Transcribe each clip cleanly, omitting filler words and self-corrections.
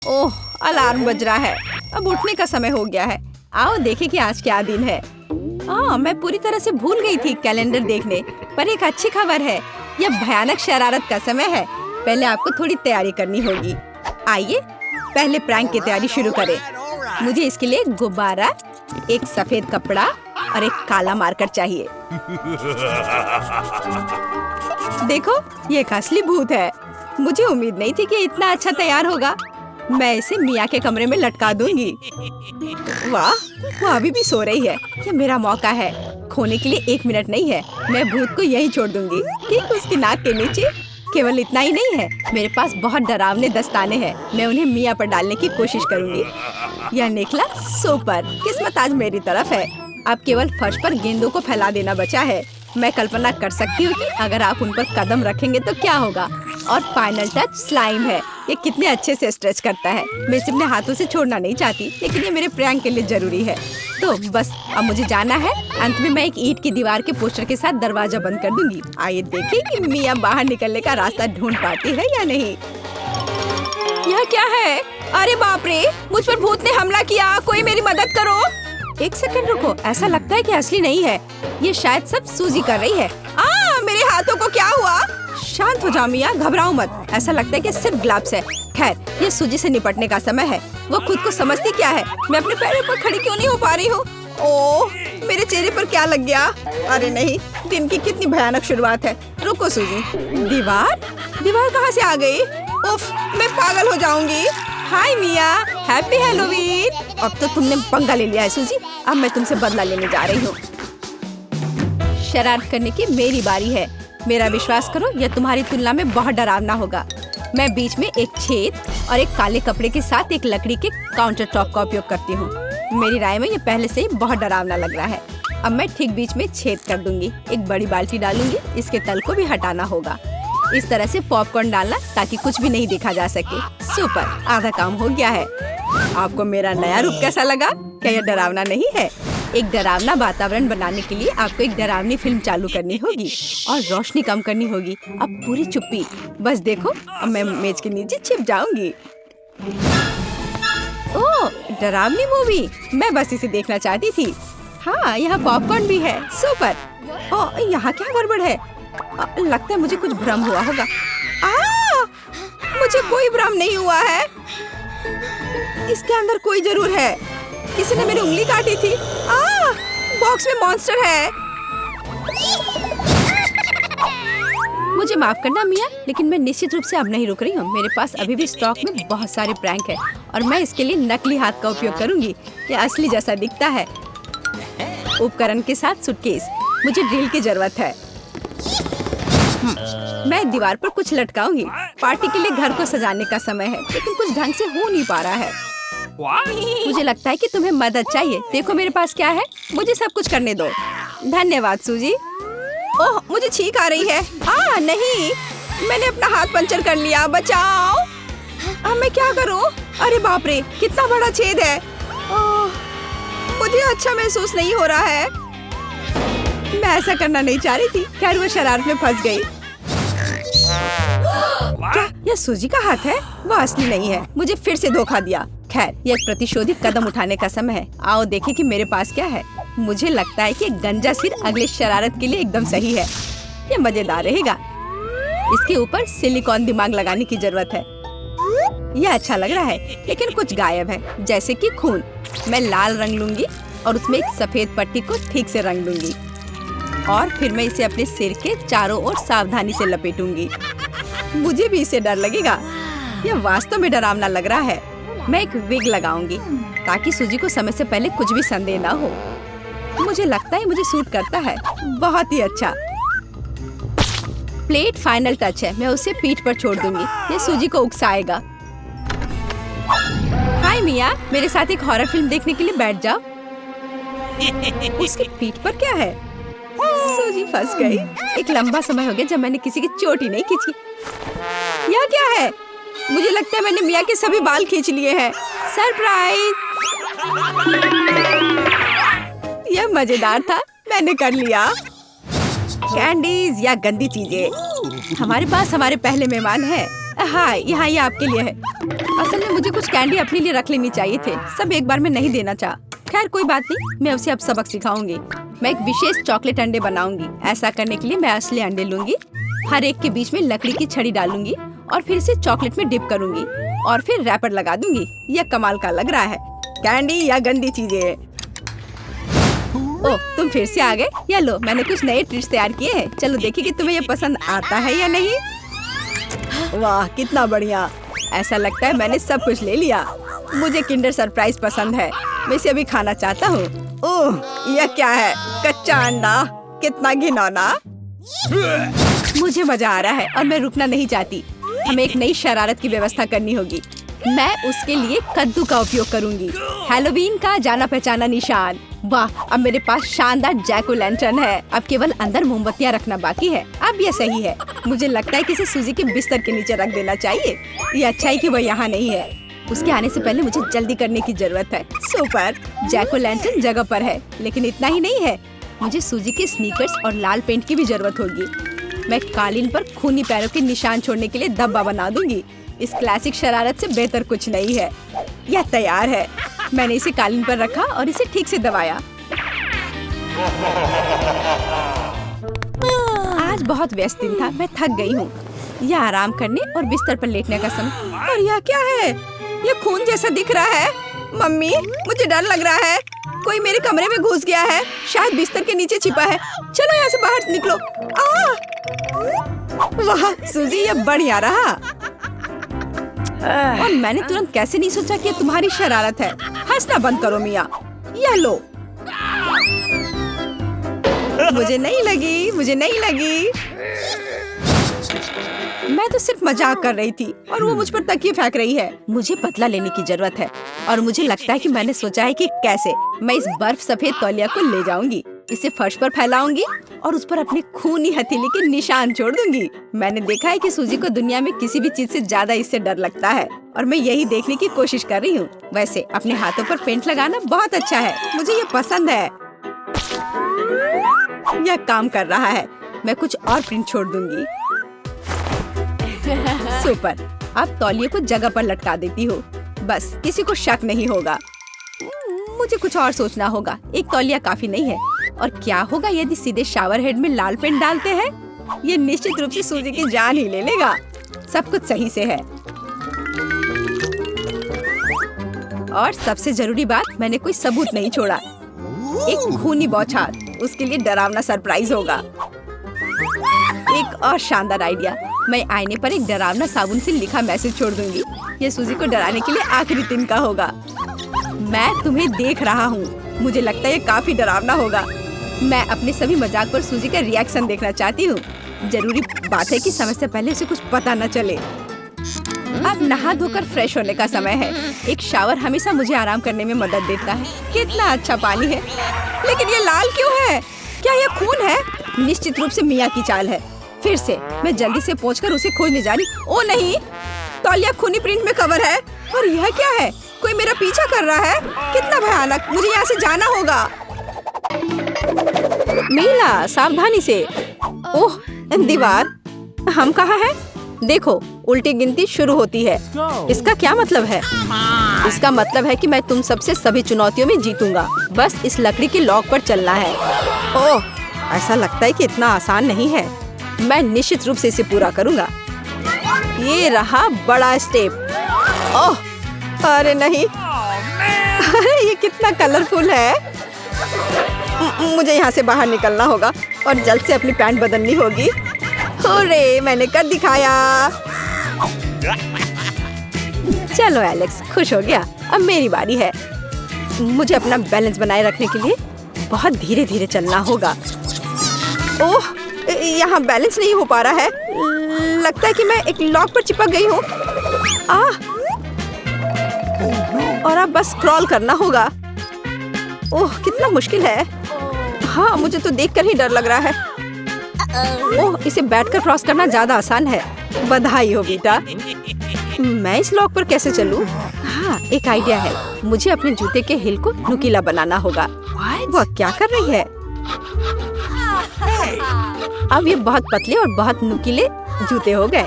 ओह, alarm बज रहा है। अब उठने का समय हो गया है। आओ देखें कि आज क्या दिन है। मैं पूरी तरह से भूल गई थी कैलेंडर देखने। पर एक अच्छी खबर है, यह भयानक शरारत का समय है। पहले आपको थोड़ी तैयारी करनी होगी। आइए पहले प्रैंक की तैयारी शुरू करें। मुझे इसके लिए एक गुब्बारा, एक सफेद कपड़ा और एक काला मार्कर चाहिए। देखो, ये एक असली भूत है। मुझे उम्मीद नहीं थी कि इतना अच्छा तैयार होगा। मैं इसे मिया के कमरे में लटका दूंगी। वाह, वो अभी भी सो रही है। ये मेरा मौका है। खोने के लिए 1 मिनट नहीं है। मैं भूत को यहीं छोड़ दूंगी, ठीक उसकी नाक के नीचे। केवल इतना ही नहीं है, मेरे पास बहुत डरावने दस्ताने हैं। मैं उन्हें मिया पर डालने की कोशिश करूंगी। यह निकला सुपर। किस्मत आज मेरी तरफ है। अब केवल फर्श पर गेंदों को फैला देना बचा है। मैं कल्पना कर सकती हूँ कि अगर आप उन पर कदम रखेंगे तो क्या होगा। और फाइनल टच स्लाइम है। ये कितने अच्छे से स्ट्रेच करता है। मैं इसे अपने हाथों से छोड़ना नहीं चाहती, लेकिन ये मेरे प्रैंक के लिए जरूरी है। तो बस अब मुझे जाना है। अंत में मैं एक ईंट की दीवार के पोस्टर के साथ दरवाजा बंद कर दूंगी। आइए देखें कि मिया बाहर निकलने का रास्ता ढूंढ पाती है या नहीं। यह क्या है? अरे बाप रे, मुझ पर भूत ने हमला किया। कोई मेरी मदद करो। 1 सेकंड रुको, ऐसा लगता है कि असली नहीं है। ये शायद सब सूजी कर रही है। मेरे हाथों को क्या हुआ? शांत हो जाओ मिया, घबराओ मत। ऐसा लगता है कि सिर्फ ग्लव्स है। खैर, ये सूजी से निपटने का समय है। वो खुद को समझती क्या है? मैं अपने पैरों पर खड़ी क्यों नहीं हो पा रही हूँ? ओह, मेरे चेहरे पर क्या लग गया? अरे नहीं, दिन की कितनी भयानक शुरुआत है। रुको सूजी। दीवार कहाँ से आ गई? उफ, मैं पागल हो जाऊंगी। हाय मिया, हैप्पी हैलोवीन। अब तो तुमने पंगा ले लिया है सूजी। अब मैं तुमसे बदला लेने जा रही हूँ। शरारत करने की मेरी बारी है। मेरा विश्वास करो, यह तुम्हारी तुलना में बहुत डरावना होगा। मैं बीच में एक छेद और एक काले कपड़े के साथ एक लकड़ी के काउंटर टॉप का उपयोग करती हूँ। मेरी राय में ये पहले से ही बहुत डरावना लग रहा है। अब मैं ठीक बीच में छेद कर दूंगी। एक बड़ी बाल्टी डालूंगी। इसके तल को भी हटाना होगा। इस तरह से पॉपकॉर्न डालना ताकि कुछ भी नहीं देखा जा सके। सुपर, आधा काम हो गया है। आपको मेरा नया रूप कैसा लगा? क्या यह डरावना नहीं है? एक डरावना वातावरण बनाने के लिए आपको एक डरावनी फिल्म चालू करनी होगी और रोशनी कम करनी होगी। अब पूरी चुप्पी। बस देखो, अब मैं मेज के नीचे छिप जाऊंगी। ओह, डरावनी मूवी। मैं बस इसे देखना चाहती थी। हाँ, यहाँ पॉपकॉर्न भी है। सुपर। ओह, यहाँ क्या गड़बड़ है? लगता है मुझे कुछ भ्रम हुआ होगा। मुझे कोई भ्रम नहीं हुआ है। इसके अंदर कोई जरूर है। किसी ने मेरी उंगली काटी थी। बॉक्स में मॉन्स्टर है। मुझे माफ करना मिया, लेकिन मैं निश्चित रूप से अब नहीं रुक रही हूँ। मेरे पास अभी भी स्टॉक में बहुत सारे प्रैंक है और मैं इसके लिए नकली हाथ का उपयोग करूंगी। ये असली जैसा दिखता है। उपकरण के साथ सूटकेस। मुझे ड्रिल की जरूरत है। मैं दीवार पर कुछ लटकाऊंगी। पार्टी के लिए घर को सजाने का समय है, लेकिन कुछ ढंग से हो नहीं पा रहा है। मुझे लगता है कि तुम्हें मदद चाहिए। देखो मेरे पास क्या है। मुझे सब कुछ करने दो। धन्यवाद सूजी। ओह, मुझे छींक आ रही है। नहीं, मैंने अपना हाथ पंचर कर लिया। बचाओ। अब मैं क्या करूं? अरे बाप रे, कितना बड़ा छेद है। मुझे अच्छा महसूस नहीं हो रहा है। मैं ऐसा करना नहीं चाह रही थी। खैर, वो शरारत में फंस गई। क्या यह सूजी का हाथ है? वो असली नहीं है। मुझे फिर से धोखा दिया। खैर, यह एक प्रतिशोधी कदम उठाने का समय है। आओ देखें कि मेरे पास क्या है। मुझे लगता है कि गंजा सिर अगले शरारत के लिए एकदम सही है। ये मजेदार रहेगा। इसके ऊपर सिलिकॉन दिमाग लगाने की जरूरत है। यह अच्छा लग रहा है, लेकिन कुछ गायब है, जैसे कि खून। मैं लाल रंग लूंगी और उसमें एक सफेद पट्टी को ठीक से रंग लूंगी और फिर मैं इसे अपने सिर के चारों ओर सावधानी से लपेटूंगी। मुझे भी इसे डर लगेगा। यह वास्तव में डरावना लग रहा है। मैं एक विग लगाऊंगी ताकि सूजी को समय से पहले कुछ भी संदेह ना हो। मुझे लगता है मुझे सूट करता है। बहुत ही अच्छा। प्लेट फाइनल टच है। मैं उसे पीठ पर छोड़ दूंगी। ये सूजी को उकसाएगा। हाय मिया, मेरे साथ एक हॉरर फिल्म देखने के लिए बैठ जाओ। उसकी पीठ पर क्या है? सूजी फंस गई। एक लंबा समय हो गया जब मैंने किसी की चोटी नहीं खींची। यह क्या है? मुझे लगता है मैंने मिया के सभी बाल खींच लिए हैं। सरप्राइज! यह मजेदार था। मैंने कर लिया। कैंडीज या गंदी चीजें। हमारे पास हमारे पहले मेहमान हैं। हाँ, यहाँ ये आपके लिए है। असल में मुझे कुछ कैंडी अपने लिए रख लेनी चाहिए थे, सब एक बार में नहीं देना चाहा। खैर कोई बात नहीं, मैं उसे अब सबक सिखाऊंगी। मैं एक विशेष चॉकलेट अंडे बनाऊंगी। ऐसा करने के लिए मैं असली अंडे लूंगी, हर एक के बीच में लकड़ी की छड़ी डालूंगी और फिर इसे चॉकलेट में डिप करूंगी और फिर रैपर लगा दूंगी। यह कमाल का लग रहा है। कैंडी या गंदी चीजें। ओह, तुम फिर से आ गए। या लो, मैंने कुछ नए ट्रिक्स तैयार किए हैं। चलो देखिए कि तुम्हें ये पसंद आता है या नहीं। वाह, कितना बढ़िया। ऐसा लगता है मैंने सब कुछ ले लिया। मुझे किंडर सरप्राइज पसंद है, मैं इसे अभी खाना चाहता हूँ। ओह, यह क्या है? कच्चा अंडा, कितना घिनौना। मुझे मजा आ रहा है और मैं रुकना नहीं चाहती। हमें एक नई शरारत की व्यवस्था करनी होगी। मैं उसके लिए कद्दू का उपयोग करूंगी, हैलोवीन का जाना पहचाना निशान। वाह, अब मेरे पास शानदार जैक ओ लैंटर्न है। अब केवल अंदर मोमबत्तियां रखना बाकी है। अब यह सही है। मुझे लगता है कि इसे सूजी के बिस्तर के नीचे रख देना चाहिए। ये अच्छा है कि वह यहाँ नहीं है। उसके आने से पहले मुझे जल्दी करने की जरूरत है। सुपर, जैक ओ लैंटर्न जगह पर है, लेकिन इतना ही नहीं है। मुझे सूजी के स्नीकर्स और लाल पेंट की भी जरूरत होगी। मैं कालीन पर खूनी पैरों के निशान छोड़ने के लिए धब्बा बना दूंगी। इस क्लासिक शरारत से बेहतर कुछ नहीं है। यह तैयार है। मैंने इसे कालीन पर रखा और इसे ठीक से दबाया। आज बहुत व्यस्त दिन था, मैं थक गई हूँ। यह आराम करने और बिस्तर पर लेटने का समय। और यह क्या है? यह खून जैसा दिख रहा है। मम्मी, मुझे डर लग रहा है। कोई मेरे कमरे में घुस गया है, शायद बिस्तर के नीचे छिपा है। चलो यहाँ से बाहर निकलो। वाह सूजी, यह बढ़िया रहा। और मैंने तुरंत कैसे नहीं सोचा कि ये तुम्हारी शरारत है। हंसना बंद करो मिया। यह लो। मुझे नहीं लगी, मुझे नहीं लगी। मैं तो सिर्फ मजाक कर रही थी और वो मुझ पर तकिए फेंक रही है। मुझे बदला लेने की जरूरत है और मुझे लगता है कि मैंने सोचा है कि कैसे मैं इस बर्फ सफेद तौलिया को ले जाऊंगी, इसे फर्श पर फैलाऊंगी और उस पर अपने खूनी हथेली के निशान छोड़ दूंगी। मैंने देखा है कि सूजी को दुनिया में किसी भी चीज से ज्यादा इससे डर लगता है और मैं यही देखने की कोशिश कर रही हूँ। वैसे अपने हाथों पर पेंट लगाना बहुत अच्छा है, मुझे ये पसंद है। यह काम कर रहा है। मैं कुछ और प्रिंट छोड़ दूंगी। सुपर, अब तौलिए को जगह पर लटका देती हूँ, बस किसी को शक नहीं होगा। मुझे कुछ और सोचना होगा। एक तौलिया काफी नहीं है। और क्या होगा यदि सीधे शावर हेड में लाल पेंट डालते हैं? ये निश्चित रूप से सूजी की जान ही ले लेगा। सब कुछ सही से है। और सबसे जरूरी बात, मैंने कोई सबूत नहीं छोड़ा। एक खूनी बौछार, उसके लिए डरावना सरप्राइज होगा। एक और शानदार आइडिया, मैं आईने पर एक डरावना साबुन से लिखा मैसेज छोड़ दूंगी। ये सूजी को डराने के लिए आखिरी दिन का होगा। मैं तुम्हें देख रहा हूँ। मुझे लगता है ये काफी डरावना होगा। मैं अपने सभी मजाक पर सूजी का रिएक्शन देखना चाहती हूँ। जरूरी बात है कि समय से पहले उसे कुछ पता न चले। अब नहा धोकर फ्रेश होने का समय है। एक शावर हमेशा मुझे आराम करने में मदद देता है। कितना अच्छा पानी है, लेकिन ये लाल क्यों है? क्या ये खून है? निश्चित रूप से मिया की चाल है। फिर से मैं जल्दी से पहुंचकर उसे खोजने जा रही। ओ नहीं, तौलिया खूनी प्रिंट में कवर है। और यह क्या है? कोई मेरा पीछा कर रहा है। कितना भयानक, मुझे यहाँ से जाना होगा। मीला, सावधानी से। ओह, दीवार। हम कहाँ हैं? देखो, उल्टी गिनती शुरू होती है। इसका क्या मतलब है? इसका मतलब है कि मैं तुम सबसे सभी चुनौतियों में जीतूंगा। बस इस लकड़ी के लॉक पर चलना है। ओह, ऐसा लगता है कि इतना आसान नहीं है। मैं निश्चित रूप से इसे पूरा करूंगा। ये रहा बड़ा स्टेप। ओह, अरे नहीं। अरे ये कितना कलरफुल है। मुझे यहाँ से बाहर निकलना होगा और जल्द से अपनी पैंट बदलनी होगी। अरे मैंने कर दिखाया। चलो एलेक्स, खुश हो गया। अब मेरी बारी है। मुझे अपना बैलेंस बनाए रखने के लिए बहुत धीरे धीरे चलना होगा। ओह, यहाँ बैलेंस नहीं हो पा रहा है। लगता है कि मैं एक लॉक पर चिपक गई हूँ। और अब बस क्रॉल करना होगा। ओह, कितना मुश्किल है। हाँ, मुझे तो देखकर ही डर लग रहा है। ओह, इसे बैठकर क्रॉस करना ज्यादा आसान है। बधाई हो बेटा। मैं इस लॉक पर कैसे चलूं? हाँ, एक आइडिया है। मुझे अपने जूते के हिल को नुकीला बनाना होगा। वह क्या कर रही है? अब ये बहुत पतले और बहुत नुकीले जूते हो गए।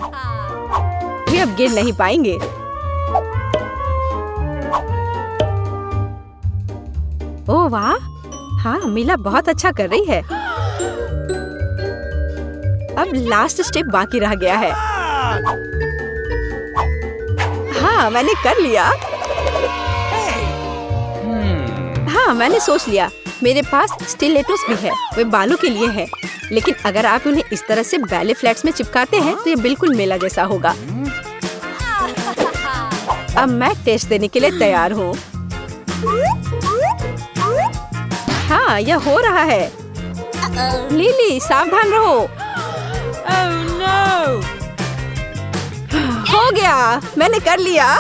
वे अब गिर नहीं पाएंगे। ओह वाह, हाँ मीला बहुत अच्छा कर रही है। अब लास्ट स्टेप बाकी रह गया है। हाँ मैंने कर लिया। हाँ मैंने सोच लिया। मेरे पास स्टिलेटोस भी है, वे बालों के लिए है। लेकिन अगर आप उन्हें इस तरह से बैले फ्लैट्स में चिपकाते हैं तो ये बिल्कुल मेला जैसा होगा। अब मैं टेस्ट देने के लिए तैयार हूँ। हाँ यह हो रहा है। लिली सावधान रहो। हो गया, मैंने कर लिया।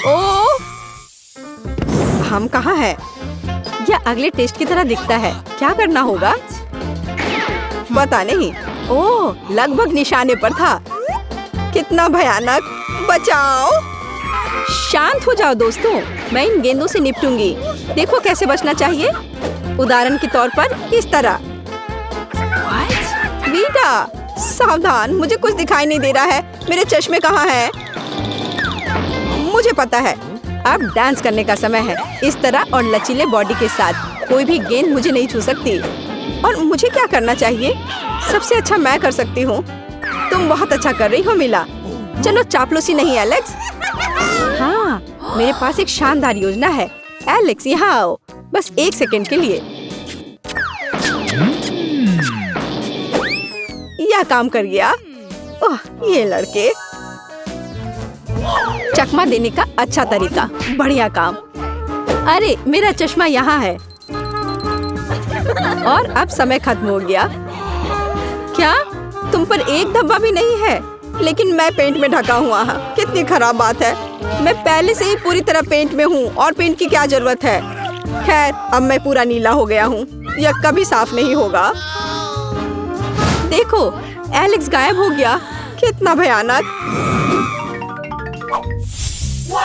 ओह, हम कहाँ हैं? यह अगले टेस्ट की तरह दिखता है। क्या करना होगा? पता नहीं। ओह, लगभग निशाने पर था। कितना भयानक! बचाओ! शांत हो जाओ दोस्तों, मैं इन गेंदों से निपटूंगी। देखो कैसे बचना चाहिए। उदाहरण के तौर पर इस तरह। वीटा, सावधान, मुझे कुछ दिखाई नहीं दे रहा है। मेरे चश्मे कहाँ हैं? मुझे पता है। अब डांस करने का समय है। इस तरह और लचीले बॉडी के साथ कोई भी गेंद मुझे नहीं छू सकती। और मुझे क्या करना चाहिए? सबसे अच्छा मैं कर सकती हूँ। तुम बहुत अच्छा कर रही हो मीला। चलो चापलूसी नहीं एलेक्स। हाँ, मेरे पास एक शानदार योजना है। एलेक्स यहाँ आओ, बस 1 सेकंड के लिए। यह काम कर गया। ओह, ये लड़के। चकमा देने का अच्छा तरीका। बढ़िया काम। अरे मेरा चश्मा यहाँ है। और अब समय खत्म हो गया। क्या तुम पर एक धब्बा भी नहीं है? लेकिन मैं पेंट में ढका हुआ हूँ। कितनी खराब बात है। मैं पहले से ही पूरी तरह पेंट में हूँ और पेंट की क्या जरूरत है। खैर अब मैं पूरा नीला हो गया हूँ। यह कभी साफ नहीं होगा। देखो एलेक्स गायब हो गया। कितना भयानक।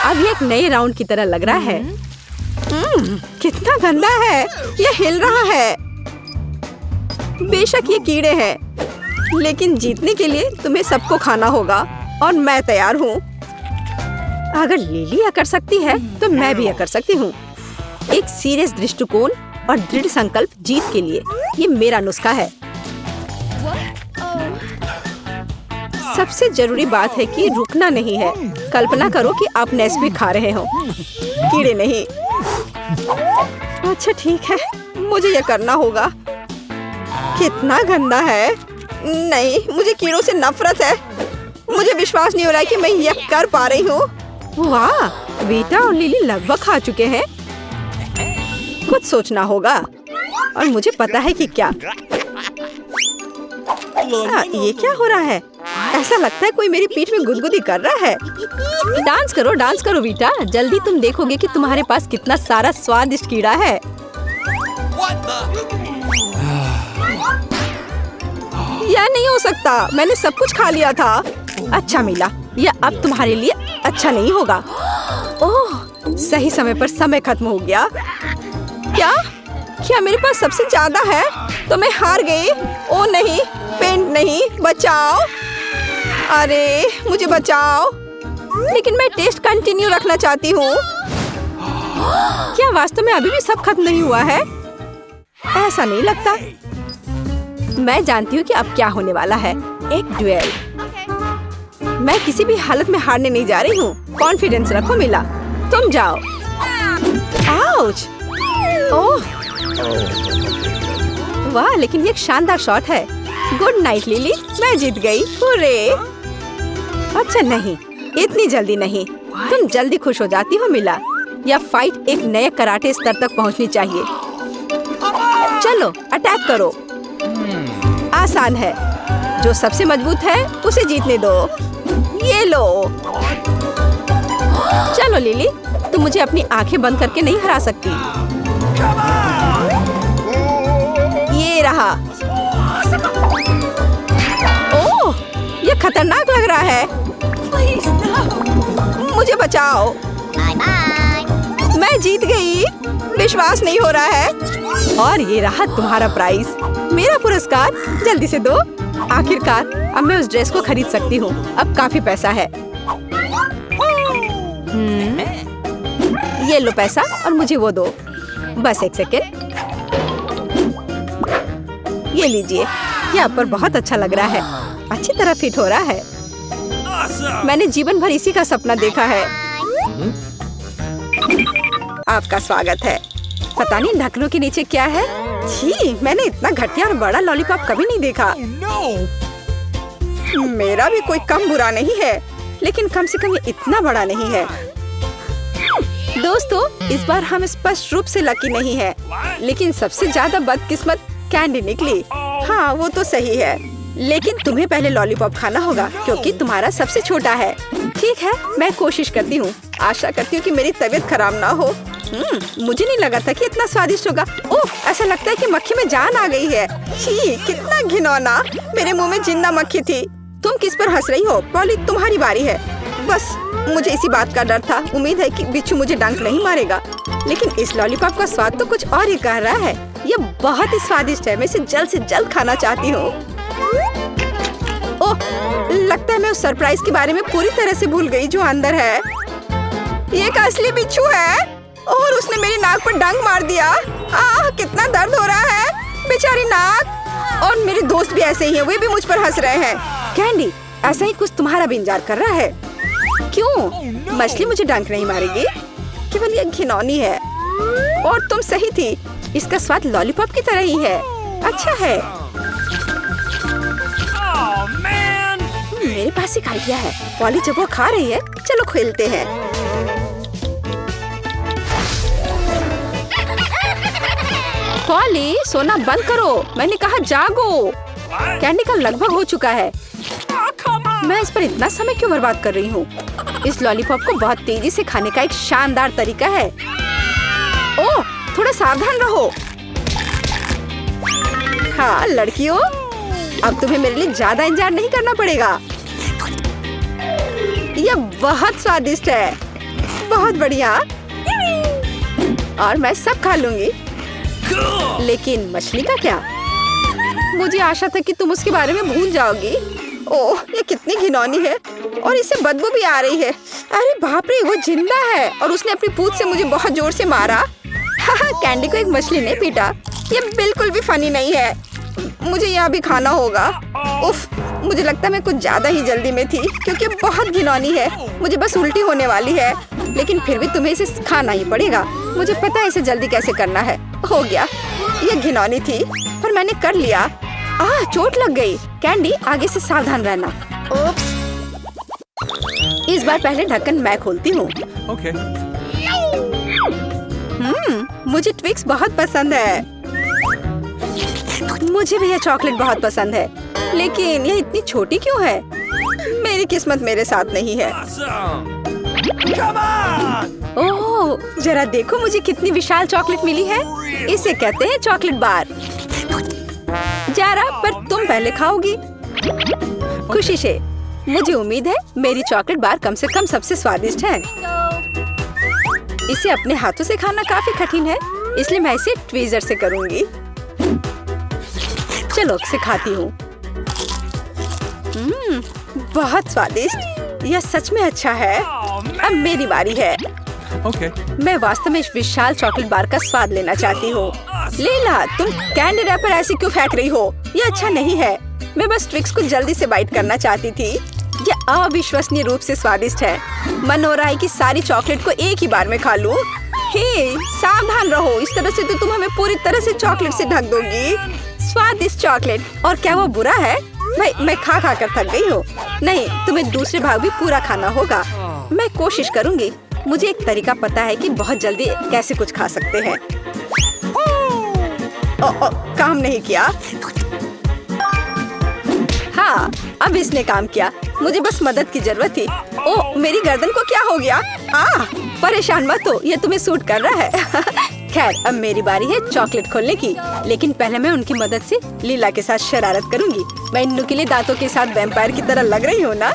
अब ये एक नए राउंड की तरह लग रहा है। कितना गंदा है। यह हिल रहा है। बेशक ये कीड़े हैं, लेकिन जीतने के लिए तुम्हें सबको खाना होगा और मैं तैयार हूँ। अगर लिली यह कर सकती है तो मैं भी यह कर सकती हूँ। एक सीरियस दृष्टिकोण और दृढ़ संकल्प जीत के लिए। ये मेरा नुस्खा है। सबसे जरूरी बात है कि रुकना नहीं है। कल्पना करो कि आप नेस्क्विक खा रहे हो, कीड़े नहीं। अच्छा ठीक है, मुझे यह करना होगा। कितना गंदा है। नहीं, मुझे कीड़ों से नफरत है। मुझे विश्वास नहीं हो रहा है कि मैं यह कर पा रही हूँ। वाह, वीटा और लिली लगभग खा चुके हैं। कुछ सोचना होगा और मुझे पता है कि क्या। ये क्या हो रहा है? ऐसा लगता है कोई मेरी पीठ में गुदगुदी कर रहा है। डांस करो वीटा। जल्दी तुम देखोगे कि तुम्हारे पास कितना सारा स्वादिष्ट कीड़ा है। यह नहीं हो सकता। मैंने सब कुछ खा लिया था। अच्छा मीला, यह अब तुम्हारे लिए अच्छा नहीं होगा। ओह, सही समय पर समय खत्म हो गया। क्या मेरे पास सबसे ज्यादा है? तो मैं हार गई। ओ नहीं, पेंट नहीं। बचाओ। अरे मुझे बचाओ। लेकिन मैं टेस्ट कंटिन्यू रखना चाहती हूँ। क्या वास्तव में अभी भी सब खत्म नहीं हुआ है? ऐसा नहीं लगता। मैं जानती हूँ कि अब क्या होने वाला है। एक ड्यूएल। मैं किसी भी हालत में हारने नहीं जा रही हूँ। कॉन्फिडेंस रखो मीला। तुम जाओ। आउच! ओह वाह, लेकिन ये एक शानदार शॉट है। गुड नाइट लिली, मैं जीत गई। हुर्रे! अच्छा नहीं, इतनी जल्दी नहीं। तुम जल्दी खुश हो जाती हो मीला। यह फाइट एक नए कराटे स्तर तक पहुंचनी चाहिए। चलो अटैक करो। आसान है। जो सबसे मजबूत है उसे जीतने दो। ये लो। चलो लिली, तुम मुझे अपनी आंखें बंद करके नहीं हरा सकती। ये रहा। ओह, ये खतरनाक लग रहा है। मुझे बचाओ। मैं जीत गई। विश्वास नहीं हो रहा है। और ये रहा तुम्हारा प्राइज। मेरा पुरस्कार। जल्दी से दो। आखिरकार अब मैं उस ड्रेस को खरीद सकती हूँ। अब काफी पैसा है। ये लो पैसा और मुझे वो दो। बस एक सेकेंड, ये लीजिए। ये आप पर बहुत अच्छा लग रहा है, अच्छी तरह फिट हो रहा है। मैंने जीवन भर इसी का सपना देखा है। आपका स्वागत है। पता नहीं ढक्कनों के नीचे क्या है। छी, मैंने इतना घटिया और बड़ा लॉलीपॉप कभी नहीं देखा। मेरा भी कोई कम बुरा नहीं है, लेकिन कम से कम ये इतना बड़ा नहीं है। दोस्तों, इस बार हम स्पष्ट रूप से लकी नहीं है, लेकिन सबसे ज्यादा बदकिस्मत कैंडी निकली। हाँ, वो तो सही है, लेकिन तुम्हें पहले लॉलीपॉप खाना होगा क्योंकि तुम्हारा सबसे छोटा है। ठीक है, मैं कोशिश करती हूँ। आशा करती हूँ कि मेरी तबीयत खराब ना हो। मुझे नहीं लगा था कि इतना स्वादिष्ट होगा। ओह, ऐसा लगता है कि मक्खी में जान आ गई है। छी, कितना घिनौना। मेरे मुंह में जिंदा मक्खी थी। तुम किस पर हंस रही हो? पॉली, तुम्हारी बारी है। बस मुझे इसी बात का डर था। उम्मीद है कि बिच्छू मुझे डंक नहीं मारेगा। लेकिन इस लॉलीपॉप का स्वाद तो कुछ और ही कह रहा है। ये बहुत ही स्वादिष्ट है। मैं इसे जल्द से जल्द खाना चाहती हूँ। ओह, लगता है मैं उस सरप्राइज के बारे में पूरी तरह से भूल गई जो अंदर है। ये एक असली बिच्छू है और उसने मेरी नाक पर डंक मार दिया। कितना दर्द हो रहा है, बेचारी नाक। और मेरे दोस्त भी ऐसे ही हैं, वे भी मुझ पर हंस रहे हैं। कैंडी, ऐसा ही कुछ तुम्हारा भी इंतजार कर रहा है। क्यों? मछली मुझे डंक नहीं मारेगी, केवल ये घिनौनी है। और तुम सही थी, इसका स्वाद लॉलीपॉप की तरह ही है। अच्छा है। मेरे पास एक आइडिया है। पॉली जब वो खा रही है, चलो खेलते हैं। पॉली, सोना बंद करो। मैंने कहा जागो। कैंडी का लगभग हो चुका है। मैं इस पर इतना समय क्यों बर्बाद कर रही हूँ? इस लॉलीपॉप को बहुत तेजी से खाने का एक शानदार तरीका है। ओह, थोड़ा सावधान रहो। हाँ लड़कियों, अब तुम्हें मेरे लिए ज्यादा इंतजार नहीं करना पड़ेगा। यह बहुत स्वादिष्ट है, बहुत बढ़िया। और मैं सब खा लूंगी। लेकिन मछली का क्या? मुझे आशा था कि तुम उसके बारे में भूल जाओगी। ओह, ये कितनी घिनौनी है और इससे बदबू भी आ रही है। अरे बाप रे, वो जिंदा है और उसने अपनी पूंछ से मुझे बहुत जोर से मारा। कैंडी को एक मछली ने पीटा। ये बिल्कुल भी फनी नहीं है। मुझे यहाँ भी खाना होगा। उफ, मुझे लगता है मैं कुछ ज्यादा ही जल्दी में थी क्योंकि बहुत घिनौनी है। मुझे बस उल्टी होने वाली है, लेकिन फिर भी तुम्हें इसे खाना ही पड़ेगा। मुझे पता है इसे जल्दी कैसे करना है। हो गया। ये घिनौनी थी पर मैंने कर लिया। चोट लग गई। कैंडी, आगे से सावधान रहना। ओप्स। इस बार पहले ढक्कन मैं खोलती हूँ। Okay. मुझे ट्विक्स बहुत पसंद है। मुझे भी यह चॉकलेट बहुत पसंद है, लेकिन यह इतनी छोटी क्यों है? मेरी किस्मत मेरे साथ नहीं है। Come on! ओह, जरा देखो मुझे कितनी विशाल चॉकलेट मिली है। इसे कहते हैं चॉकलेट बार। जरा, पर तुम पहले खाओगी। खुशी से। मुझे उम्मीद है मेरी चॉकलेट बार कम से कम सबसे स्वादिष्ट है। इसे अपने हाथों से खाना काफी कठिन है, इसलिए मैं इसे ट्वीजर से करूंगी। चलो सिखाती हूँ। बहुत स्वादिष्ट। यह सच में अच्छा है। अब मेरी बारी है। Okay. मैं वास्तव में इस विशाल चॉकलेट बार का स्वाद लेना चाहती हूँ। लीला, तुम कैंडी रैपर ऐसे क्यों फेंक रही हो? ये अच्छा नहीं है। मैं बस ट्विक्स को जल्दी से बाइट करना चाहती थी। यह अविश्वसनीय रूप से स्वादिष्ट है। मन हो रहा है कि सारी चॉकलेट को एक ही बार में खा लूं। हे, सावधान रहो। इस तरह से तो तुम हमें पूरी तरह से चॉकलेट से ढक दोगी। स्वादिष्ट चॉकलेट। और क्या वो बुरा है? भाई, मैं खा खा कर थक गई हूँ। नहीं, तुम्हें दूसरे भाग भी पूरा खाना होगा। मैं कोशिश करूंगी। मुझे एक तरीका पता है कि बहुत जल्दी कैसे कुछ खा सकते हैं। काम नहीं किया। हाँ, अब इसने काम किया। मुझे बस मदद की जरूरत थी। ओह, मेरी गर्दन को क्या हो गया? परेशान मत हो, ये तुम्हें सूट कर रहा है। खैर, अब मेरी बारी है चॉकलेट खोलने की, लेकिन पहले मैं उनकी मदद से लीला के साथ शरारत करूंगी। मैं इन नुकीले दांतों के साथ वैम्पायर की तरह लग रही हूँ ना?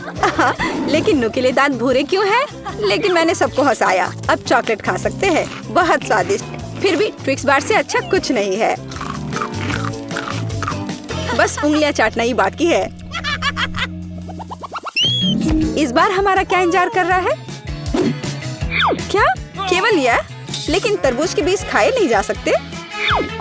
लेकिन नुकीले दांत भूरे क्यों हैं? लेकिन मैंने सबको हंसाया। अब चॉकलेट खा सकते हैं। बहुत स्वादिष्ट। फिर भी ट्विक्स बार से अच्छा कुछ नहीं है। बस उंगलियां चाटना ही बाकी है। इस बार हमारा क्या इंतजार कर रहा है? क्या केवल यह? लेकिन तरबूज के बीज खाए नहीं जा सकते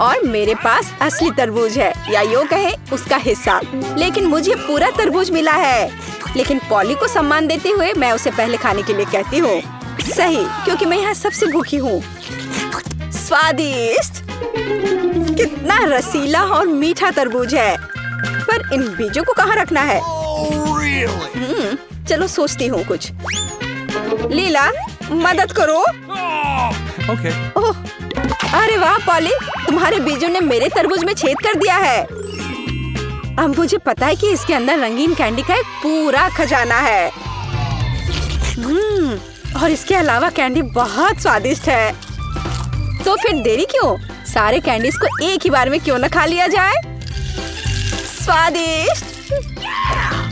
और मेरे पास असली तरबूज है, या यूँ कहे उसका हिस्सा। लेकिन मुझे पूरा तरबूज मिला है। लेकिन पॉली को सम्मान देते हुए मैं उसे पहले खाने के लिए कहती हूँ। सही, क्योंकि मैं यहाँ सबसे भूखी हूँ। स्वादिष्ट! कितना रसीला और मीठा तरबूज है। पर इन बीजों को कहाँ रखना है? चलो सोचती हूँ कुछ। लीला, मदद करो। Okay. ओह, अरे वाह पॉली, तुम्हारे बीजों ने मेरे तरबूज में छेद कर दिया है। अब मुझे पता है कि इसके अंदर रंगीन कैंडी का एक पूरा खजाना है। और इसके अलावा कैंडी बहुत स्वादिष्ट है। तो फिर देरी क्यों? सारे कैंडीज को एक ही बार में क्यों न खा लिया जाए? स्वादिष्ट!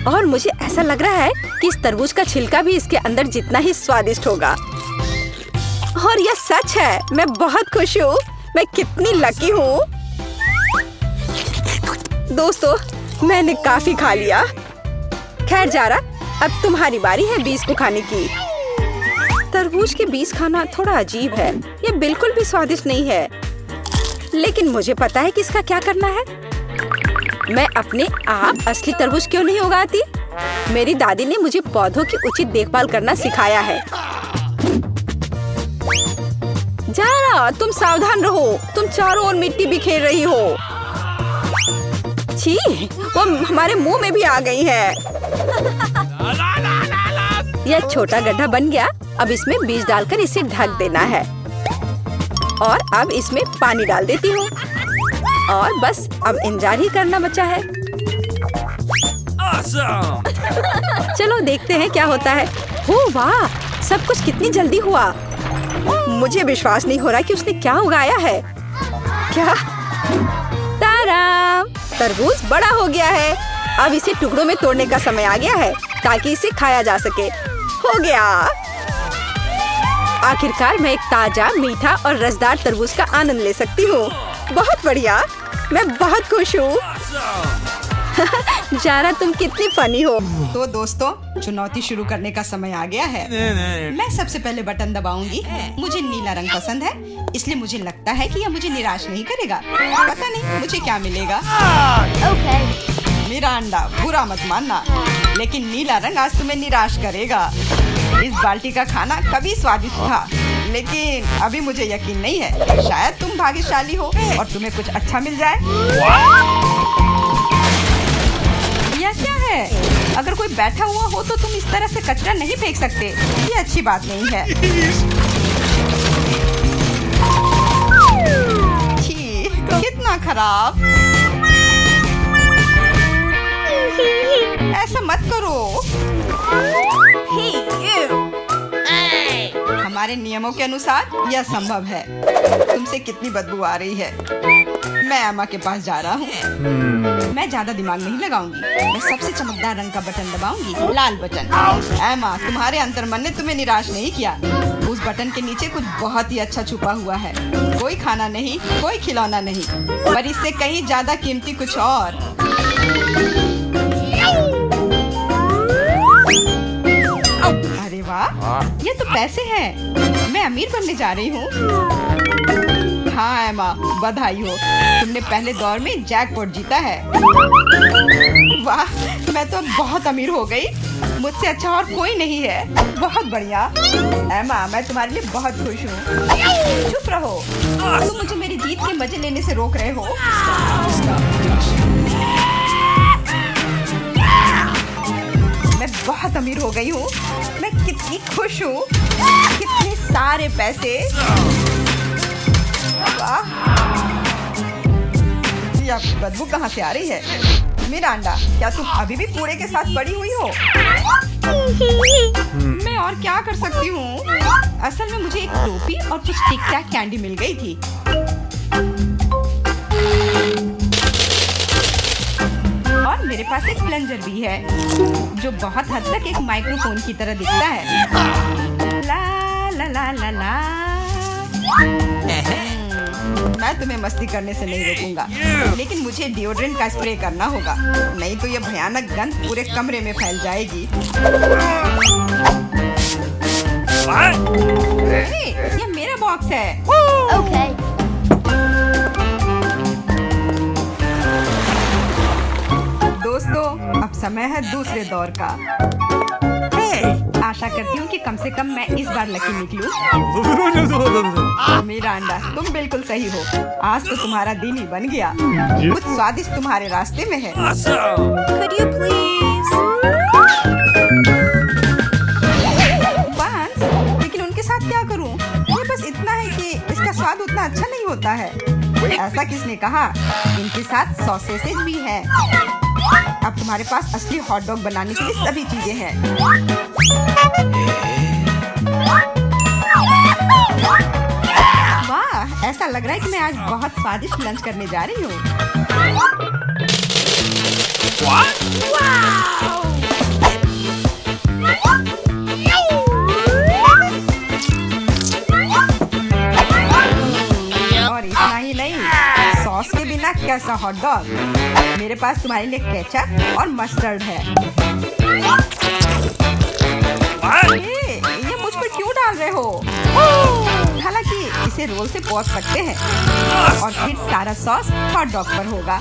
और मुझे ऐसा लग रहा है कि इस तरबूज का छिलका भी इसके अंदर जितना ही स्वादिष्ट होगा। और यह सच है। मैं बहुत खुश हूँ। मैं कितनी लकी हूँ। दोस्तों, मैंने काफी खा लिया। खैर जारा, अब तुम्हारी बारी है बीज को खाने की। तरबूज के बीज खाना थोड़ा अजीब है। ये बिल्कुल भी स्वादिष्ट नहीं है। लेकिन मुझे पता है कि इसका क्या करना है। मैं अपने आप असली तरबूज क्यों नहीं उगाती? मेरी दादी ने मुझे पौधों की उचित देखभाल करना सिखाया है। जारा, तुम सावधान रहो। तुम चारों ओर मिट्टी बिखेर रही हो। छी, वो हमारे मुंह में भी आ गई है। यह छोटा गड्ढा बन गया। अब इसमें बीज डालकर इसे ढक देना है। और अब इसमें पानी डाल देती हूँ। और बस अब इंतजार ही करना बचा है। Awesome. चलो देखते हैं क्या होता है। हो वाह, सब कुछ कितनी जल्दी हुआ। मुझे विश्वास नहीं हो रहा कि उसने क्या उगाया है। क्या? ताराम! तरबूज बड़ा हो गया है। अब इसे टुकड़ों में तोड़ने का समय आ गया है ताकि इसे खाया जा सके। हो गया। आखिरकार मैं एक ताजा, मीठा और रसदार तरबूज का आनंद ले सकती हूँ। बहुत बढ़िया। मैं बहुत खुश हूँ। जारा, तुम कितनी फनी हो। तो दोस्तों, चुनौती शुरू करने का समय आ गया है। मैं सबसे पहले बटन दबाऊंगी। मुझे नीला रंग पसंद है, इसलिए मुझे लगता है कि यह मुझे निराश नहीं करेगा। पता नहीं मुझे क्या मिलेगा। मेरा अंडा, बुरा मत मानना, लेकिन नीला रंग आज तुम्हें निराश करेगा। इस बाल्टी का खाना कभी स्वादिष्ट था, लेकिन अभी मुझे यकीन नहीं है। शायद तुम भाग्यशाली हो और तुम्हें कुछ अच्छा मिल जाए। यह क्या है? अगर कोई बैठा हुआ हो तो तुम इस तरह से कचरा नहीं फेंक सकते। ये अच्छी बात नहीं है। छी, कितना खराब। ऐसा मत करो। हमारे नियमों के अनुसार यह संभव है। तुमसे कितनी बदबू आ रही है। मैं एमा के पास जा रहा हूँ। मैं ज्यादा दिमाग नहीं लगाऊंगी। मैं सबसे चमकदार रंग का बटन दबाऊंगी, लाल बटन। एमा, तुम्हारे अंतर्मन ने तुम्हें निराश नहीं किया। उस बटन के नीचे कुछ बहुत ही अच्छा छुपा हुआ है। कोई खाना नहीं, कोई खिलौना नहीं, पर इससे कहीं ज्यादा कीमती कुछ और। अरे वाह, ये तो पैसे हैं। मैं अमीर बनने जा रही हूँ। हाँ एमा, बधाई हो। तुमने पहले दौर में जैकपॉट जीता है। वाह, मैं तो बहुत अमीर हो गई। मुझसे अच्छा और कोई नहीं है। बहुत बढ़िया। एमा, मैं तुम्हारे लिए बहुत खुश हूँ। चुप रहो। तुम मुझे मेरी जीत के मजे लेने से रोक रहे हो। मैं बहुत अमीर हो गई हूँ। मैं कितनी खुश हूँ। कितने सारे पैसे। वाह, यह बदबू कहाँ से आ रही है? मिरांडा, क्या तुम अभी भी कूड़े के साथ पड़ी हुई हो? मैं और क्या कर सकती हूँ? असल में मुझे एक टोपी और कुछ टिक टैक कैंडी मिल गई थी। और मेरे पास एक प्लंजर भी है, जो बहुत हद तक एक माइक्रोफोन की तरह दिखता है। ला ला ला ला ला। मैं तुम्हें मस्ती करने से नहीं रोकूंगा, लेकिन मुझे डिओड्रेंट का स्प्रे करना होगा, नहीं तो ये भयानक गंध पूरे कमरे में फैल जाएगी। अरे, ये मेरा बॉक्स है। Okay. दोस्तों, अब समय है दूसरे दौर का। आशा करती हूँ कि कम से कम मैं इस बार लकी निकलूं। मिरांडा, तुम बिल्कुल सही हो। आज तो तुम्हारा दिन ही बन गया। कुछ स्वादिष्ट तुम्हारे रास्ते में है। Could you please? बांस, लेकिन उनके साथ क्या करूँ? ये बस इतना है कि इसका स्वाद उतना अच्छा नहीं होता है। ऐसा किसने कहा? इनके साथ सॉसेसेज भी हैं। अब तुम्हारे पास असली हॉट डॉग बनाने के लिए सभी चीजें हैं। वाह, ऐसा लग रहा है कि मैं आज बहुत स्वादिष्ट लंच करने जा रही हूँ। और इतना ही नहीं, सॉस के बिना कैसा हॉट डॉग। मेरे पास तुम्हारे लिए केचप और मस्टर्ड है। ये मुझ पर क्यों डाल रहे हो? हालांकि इसे रोल से पोंछ सकते हैं और फिर सारा सॉस हॉट डॉग पर होगा।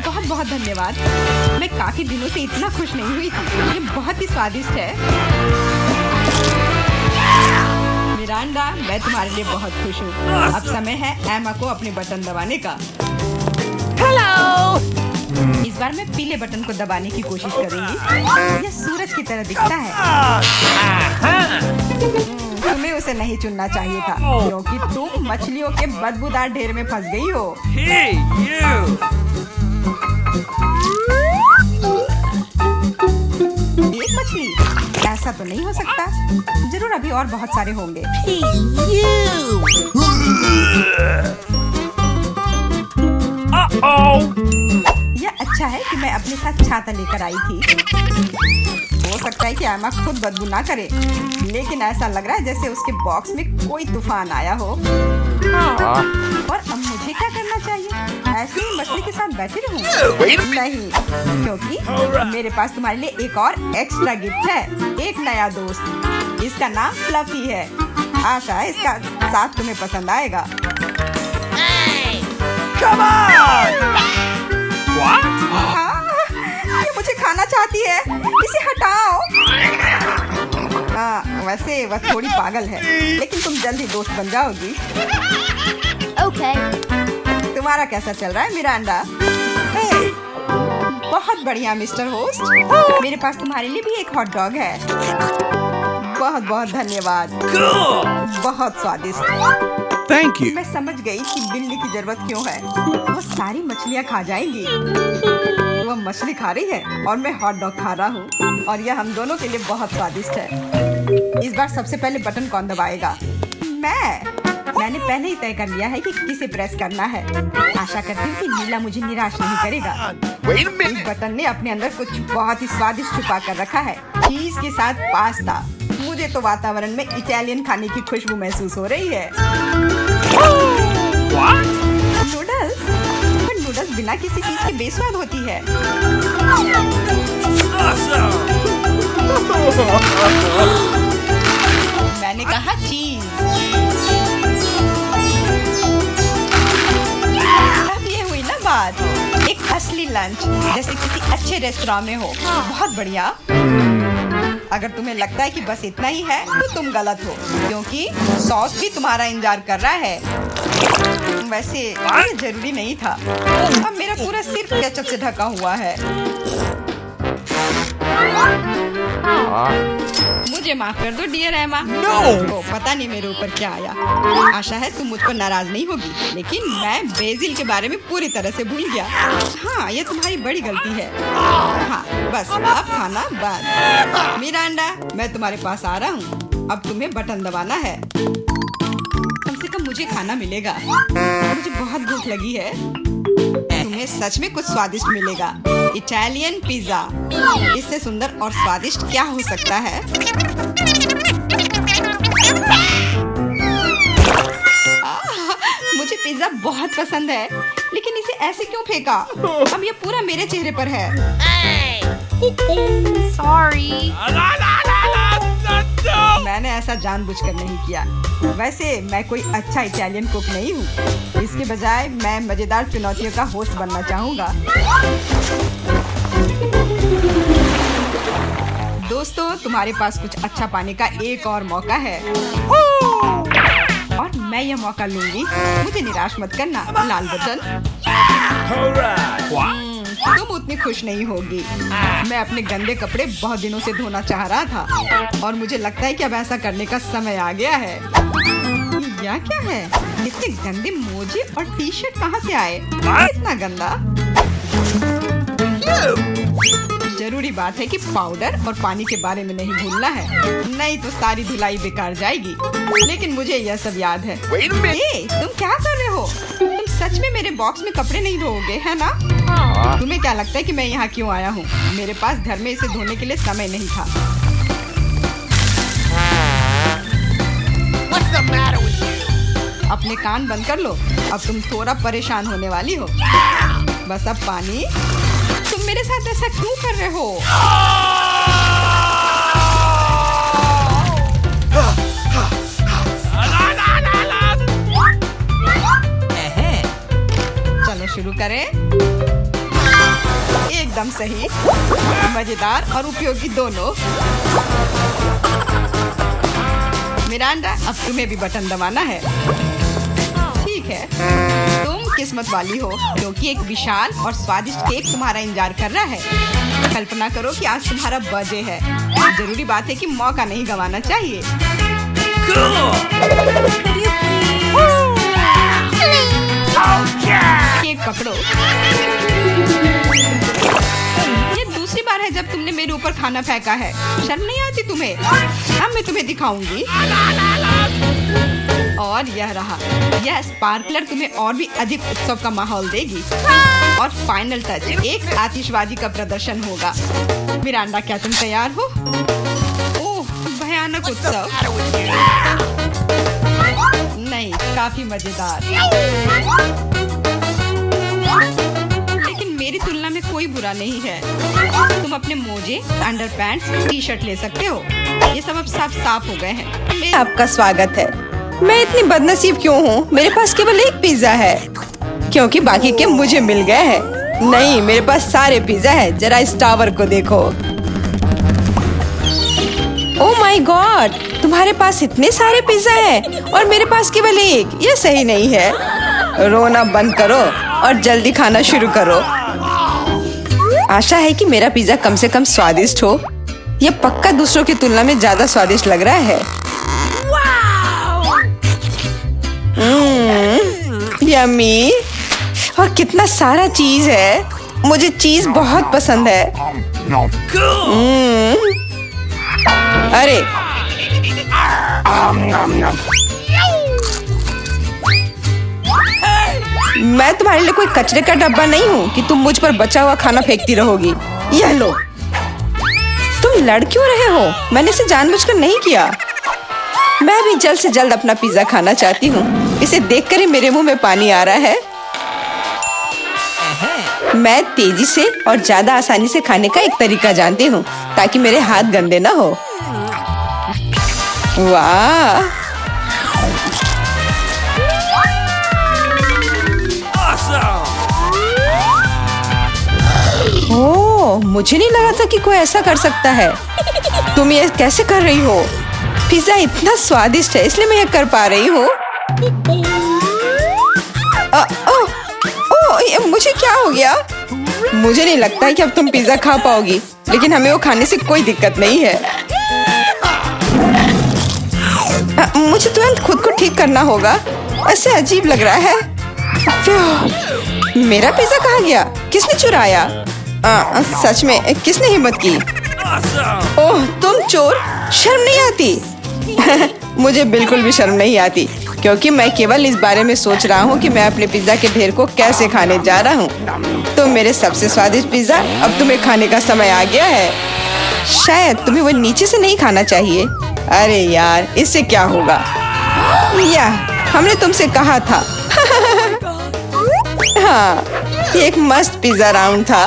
बहुत बहुत धन्यवाद। मैं काफी दिनों से इतना खुश नहीं हुई थी। ये बहुत ही स्वादिष्ट है। मिरांडा, मैं तुम्हारे लिए बहुत खुश हूँ। अब समय है एमा को अपने बटन दबाने का। इस बार मैं पीले बटन को दबाने की कोशिश करूंगी। यह सूरज की तरह दिखता है। तुम्हें उसे नहीं चुनना चाहिए था, क्योंकि तुम मछलियों के बदबूदार ढेर में फंस गई हो। Hey, you! एक मछली? ऐसा तो नहीं हो सकता। जरूर अभी और बहुत सारे होंगे। यह अच्छा है कि मैं अपने साथ छाता लेकर आई थी। हो सकता है कि एमा खुद बदबू ना करे, लेकिन ऐसा लग रहा है जैसे उसके बॉक्स में कोई तूफान आया हो। और अब मुझे क्या करना चाहिए? ऐसे ही मछली के साथ बैठी रहूं? नहीं, क्योंकि मेरे पास तुम्हारे लिए एक और एक्स्ट्रा गिफ्ट है। एक नया दोस्त। इसका नाम फ्लफी है। आशा है इसका साथ तुम्हें पसंद आएगा। Come on! What? ये मुझे खाना चाहती है। इसे हटाओ। वैसे वह थोड़ी पागल है, लेकिन तुम जल्दी दोस्त बन जाओगी। Okay. तुम्हारा कैसा चल रहा है मिरांडा? बहुत बढ़िया मिस्टर होस्ट। मेरे पास तुम्हारे लिए भी एक हॉट डॉग है। बहुत बहुत धन्यवाद। बहुत स्वादिष्ट। Thank you. मैं समझ गई कि बिल्ली की जरूरत क्यों है। वो सारी मछलियाँ खा जाएंगी। वो मछली खा रही है और मैं हॉट डॉग खा रहा हूँ, और यह हम दोनों के लिए बहुत स्वादिष्ट है। इस बार सबसे पहले बटन कौन दबाएगा? मैंने पहले ही तय कर लिया है कि किसे प्रेस करना है। आशा करती हूँ कि नीला मुझे निराश नहीं करेगा। इस बटन ने अपने अंदर कुछ बहुत ही स्वादिष्ट छुपा कर रखा है। चीज के साथ पास्ता। मुझे तो वातावरण में इटालियन खाने की खुशबू महसूस हो रही है। नूडल्स? पर नूडल्स बिना किसी चीज के बेस्वाद होती है। मैंने कहा चीज। अब ये हुई ना बात। एक असली लंच जैसे किसी अच्छे रेस्टोरेंट में हो। बहुत बढ़िया। अगर तुम्हें लगता है कि बस इतना ही है तो तुम गलत हो, क्योंकि सॉस भी तुम्हारा इंतजार कर रहा है। वैसे ये जरूरी नहीं था। अब मेरा पूरा सिर केचप से ढका हुआ है। मुझे माफ कर दो डियर एमा। पता नहीं मेरे ऊपर क्या आया। आशा है तुम मुझ पर नाराज नहीं होगी, लेकिन मैं बेसिल के बारे में पूरी तरह से भूल गया। हाँ, ये तुम्हारी बड़ी गलती है। हाँ, बस अब खाना बंद। मिरांडा, मैं तुम्हारे पास आ रहा हूँ। अब तुम्हें बटन दबाना है। कम से कम मुझे खाना मिलेगा। मुझे बहुत भूख लगी है। तुम्हें सच में कुछ स्वादिष्ट मिलेगा। Italian pizza. इससे सुंदर और स्वादिष्ट क्या हो सकता है? मुझे पिज्जा बहुत पसंद है, लेकिन इसे ऐसे क्यों फेंका? अब ये पूरा मेरे चेहरे पर है। Sorry. मैंने ऐसा जानबूझकर नहीं किया। वैसे मैं कोई अच्छा इटालियन कुक नहीं हूँ। इसके बजाय मैं मजेदार चुनौतियों का होस्ट बनना चाहूँगा। दोस्तों, तुम्हारे पास कुछ अच्छा पाने का एक और मौका है और मैं यह मौका लूंगी। मुझे निराश मत करना, लाल बटन। तुम उतनी खुश नहीं होगी। मैं अपने गंदे कपड़े बहुत दिनों से धोना चाह रहा था और मुझे लगता है कि अब ऐसा करने का समय आ गया है। यह क्या है? इतने गंदे मोजे और टी शर्ट कहाँ से आए? इतना गंदा। जरूरी बात है कि पाउडर और पानी के बारे में नहीं भूलना है, नहीं तो सारी धुलाई बेकार जाएगी। लेकिन मुझे यह सब याद है। तुम क्या कर रहे हो? तुम सच में मेरे बॉक्स में कपड़े नहीं धोओगे, है ना? तुम्हें क्या लगता है कि मैं यहाँ क्यों आया हूँ? मेरे पास घर में इसे धोने के लिए समय नहीं था। अपने कान बंद कर लो। अब तुम थोड़ा परेशान होने वाली हो। बस अब पानी। तुम मेरे साथ ऐसा क्यों कर रहे हो? चलो शुरू करें। एकदम सही, मजेदार और उपयोगी दोनों। मिरांडा, अब तुम्हें भी बटन दबाना है। ठीक है, तुम किस्मत वाली हो क्योंकि एक विशाल और स्वादिष्ट केक तुम्हारा इंतजार कर रहा है। कल्पना करो कि आज तुम्हारा बर्थडे है। जरूरी बात है कि मौका नहीं गंवाना चाहिए। केक पकड़ो। ये दूसरी बार है जब तुमने मेरे ऊपर खाना फेंका है। शर्म नहीं आती तुम्हें? अब मैं तुम्हें दिखाऊंगी। और यह रहा, यह स्पार्कलर तुम्हें और भी अधिक उत्सव का माहौल देगी। और फाइनल टच, एक आतिशबाजी का प्रदर्शन होगा। मिरांडा, क्या तुम तैयार हो? ओह, भयानक उत्सव। नहीं, काफी मजेदार। लेकिन मेरी तुलना में कोई बुरा नहीं है। तुम अपने मोजे, अंडरपैंट्स, टी शर्ट ले सकते हो। ये सब अब सब साफ हो गए हैं। आपका स्वागत है। मैं इतनी बदनसीब क्यों हूँ? मेरे पास केवल एक पिज्जा है क्योंकि बाकी के मुझे मिल गए हैं। नहीं, मेरे पास सारे पिज्जा है। जरा इस टावर को देखो। ओह माय गॉड, तुम्हारे पास इतने सारे पिज्जा हैं और मेरे पास केवल एक। ये सही नहीं है। रोना बंद करो और जल्दी खाना शुरू करो। आशा है कि मेरा पिज्जा कम से कम स्वादिष्ट हो। यह पक्का दूसरों की तुलना में ज्यादा स्वादिष्ट लग रहा है। यम्मी, और कितना सारा चीज है। मुझे चीज बहुत पसंद है। अरे मैं तुम्हारे लिए कोई कचरे का डब्बा नहीं हूँ कि तुम मुझ पर बचा हुआ खाना फेंकती रहोगी। यह लो। तुम लड़ क्यों रहे हो? मैंने इसे जानबूझकर नहीं किया। मैं भी जल्द से जल्द अपना पिज्जा खाना चाहती हूँ। इसे देखकर ही मेरे मुंह में पानी आ रहा है। मैं तेजी से और ज्यादा आसानी से खाने का एक तरीका जानती हूँ ताकि मेरे हाथ गंदे ना हो। वाह, ओह, मुझे नहीं लगा था कि कोई ऐसा कर सकता है। तुम ये कैसे कर रही हो? पिज्जा इतना स्वादिष्ट है इसलिए मैं ये कर पा रही हूँ। मुझे क्या हो गया? मुझे नहीं लगता है कि अब तुम पिज्जा खा पाओगी, लेकिन हमें वो खाने से कोई दिक्कत नहीं है। मुझे तुरंत खुद को ठीक करना होगा। ऐसे अजीब लग रहा है। मेरा पिज्जा कहाँ गया? किसने चुराया? सच में किसने हिम्मत की? ओह, तुम चोर! शर्म नहीं आती? मुझे बिल्कुल भी शर्म नहीं आती क्योंकि मैं केवल इस बारे में सोच रहा हूँ कि मैं अपने पिज्जा के ढेर को कैसे खाने जा रहा हूँ। तो मेरे सबसे स्वादिष्ट पिज्जा, अब तुम्हें खाने का समय आ गया है। शायद तुम्हें वो नीचे से नहीं खाना चाहिए। अरे यार, इससे क्या होगा? या हमने तुमसे कहा था। हाँ, ये एक मस्त पिज्जा राउंड था।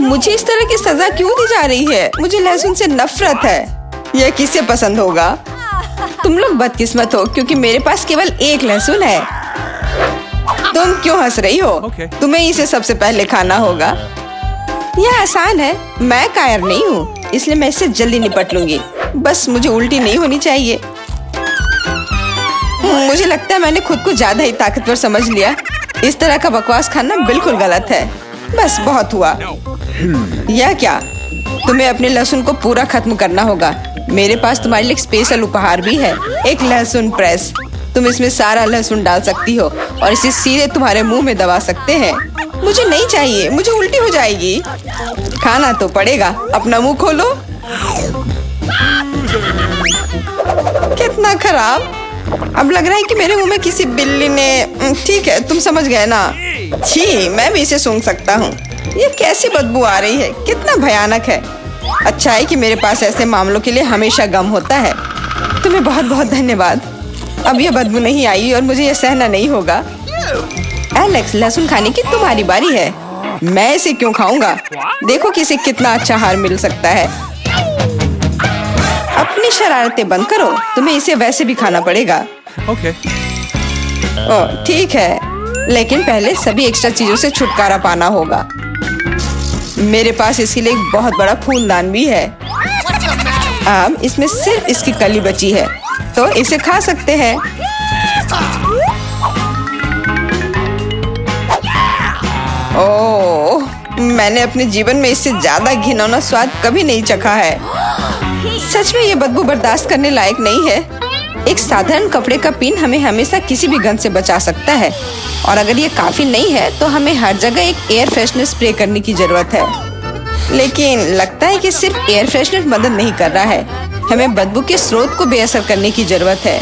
मुझे इस तरह की सजा क्यों दी जा रही है? मुझे लहसुन से नफरत है। यह किसे पसंद होगा? तुम लोग बदकिस्मत हो क्योंकि मेरे पास केवल एक लहसुन है। तुम क्यों हंस रही हो? Okay. तुम्हें इसे सबसे पहले खाना होगा। यह आसान है। मैं कायर नहीं हूँ, इसलिए मैं इससे जल्दी निपट लूंगी। बस मुझे उल्टी नहीं होनी चाहिए। मुझे लगता है मैंने खुद को ज्यादा ही ताकतवर समझ लिया। इस तरह का बकवास खाना बिल्कुल गलत है। बस बहुत हुआ। यह क्या? तुम्हें अपने लहसुन को पूरा खत्म करना होगा। मेरे पास तुम्हारे लिए एक स्पेशल उपहार भी है, एक लहसुन प्रेस। तुम इसमें सारा लहसुन डाल सकती हो और इसे सीधे तुम्हारे मुंह में दबा सकते हैं। मुझे नहीं चाहिए, मुझे उल्टी हो जाएगी। खाना तो पड़ेगा। अपना मुंह खोलो। कितना खराब। अब लग रहा है कि मेरे मुंह में किसी बिल्ली ने। ठीक है, तुम समझ गए ना। छी, मैं भी इसे सूंघ सकता हूँ। ये कैसी बदबू आ रही है? कितना भयानक है। अच्छा है कि मेरे पास ऐसे मामलों के लिए हमेशा गम होता है। तुम्हें बहुत बहुत धन्यवाद। अब यह बदबू नहीं आई और मुझे यह सहना नहीं होगा। एलेक्स, लहसुन खाने की तुम्हारी बारी है। मैं इसे क्यों खाऊंगा? देखो कि इसे कितना अच्छा आहार मिल सकता है। अपनी शरारतें बंद करो। तुम्हें इसे वैसे भी खाना पड़ेगा। Okay. ओह, ठीक है, लेकिन पहले सभी एक्स्ट्रा चीजों से छुटकारा पाना होगा। मेरे पास इसके लिए एक बहुत बड़ा फूलदान भी है। अब इसमें सिर्फ इसकी कली बची है, तो इसे खा सकते हैं। ओह, मैंने अपने जीवन में इससे ज्यादा घिनौना स्वाद कभी नहीं चखा है। सच में ये बदबू बर्दाश्त करने लायक नहीं है। एक साधारण कपड़े का पिन हमें हमेशा किसी भी गंध से बचा सकता है, और अगर ये काफी नहीं है तो हमें हर जगह एक एयर फ्रेशनर स्प्रे करने की जरूरत है। लेकिन लगता है कि सिर्फ एयर फ्रेशनर मदद नहीं कर रहा है। हमें बदबू के स्रोत को बेअसर करने की जरूरत है।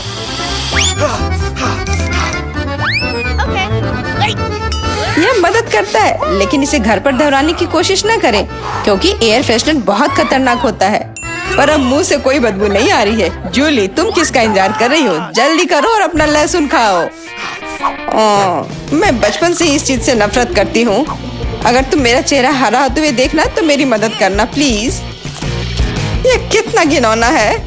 यह मदद करता है, लेकिन इसे घर पर दोहराने की कोशिश न करें क्योंकि एयर फ्रेशनर बहुत खतरनाक होता है। पर अब मुंह से कोई बदबू नहीं आ रही है। जूली, तुम किसका इंतजार कर रही हो? जल्दी करो और अपना लहसुन खाओ। मैं बचपन से ही इस चीज से नफरत करती हूँ। अगर तुम मेरा चेहरा हरा होते हुए देखना तो मेरी मदद करना प्लीज। ये कितना घिनौना है।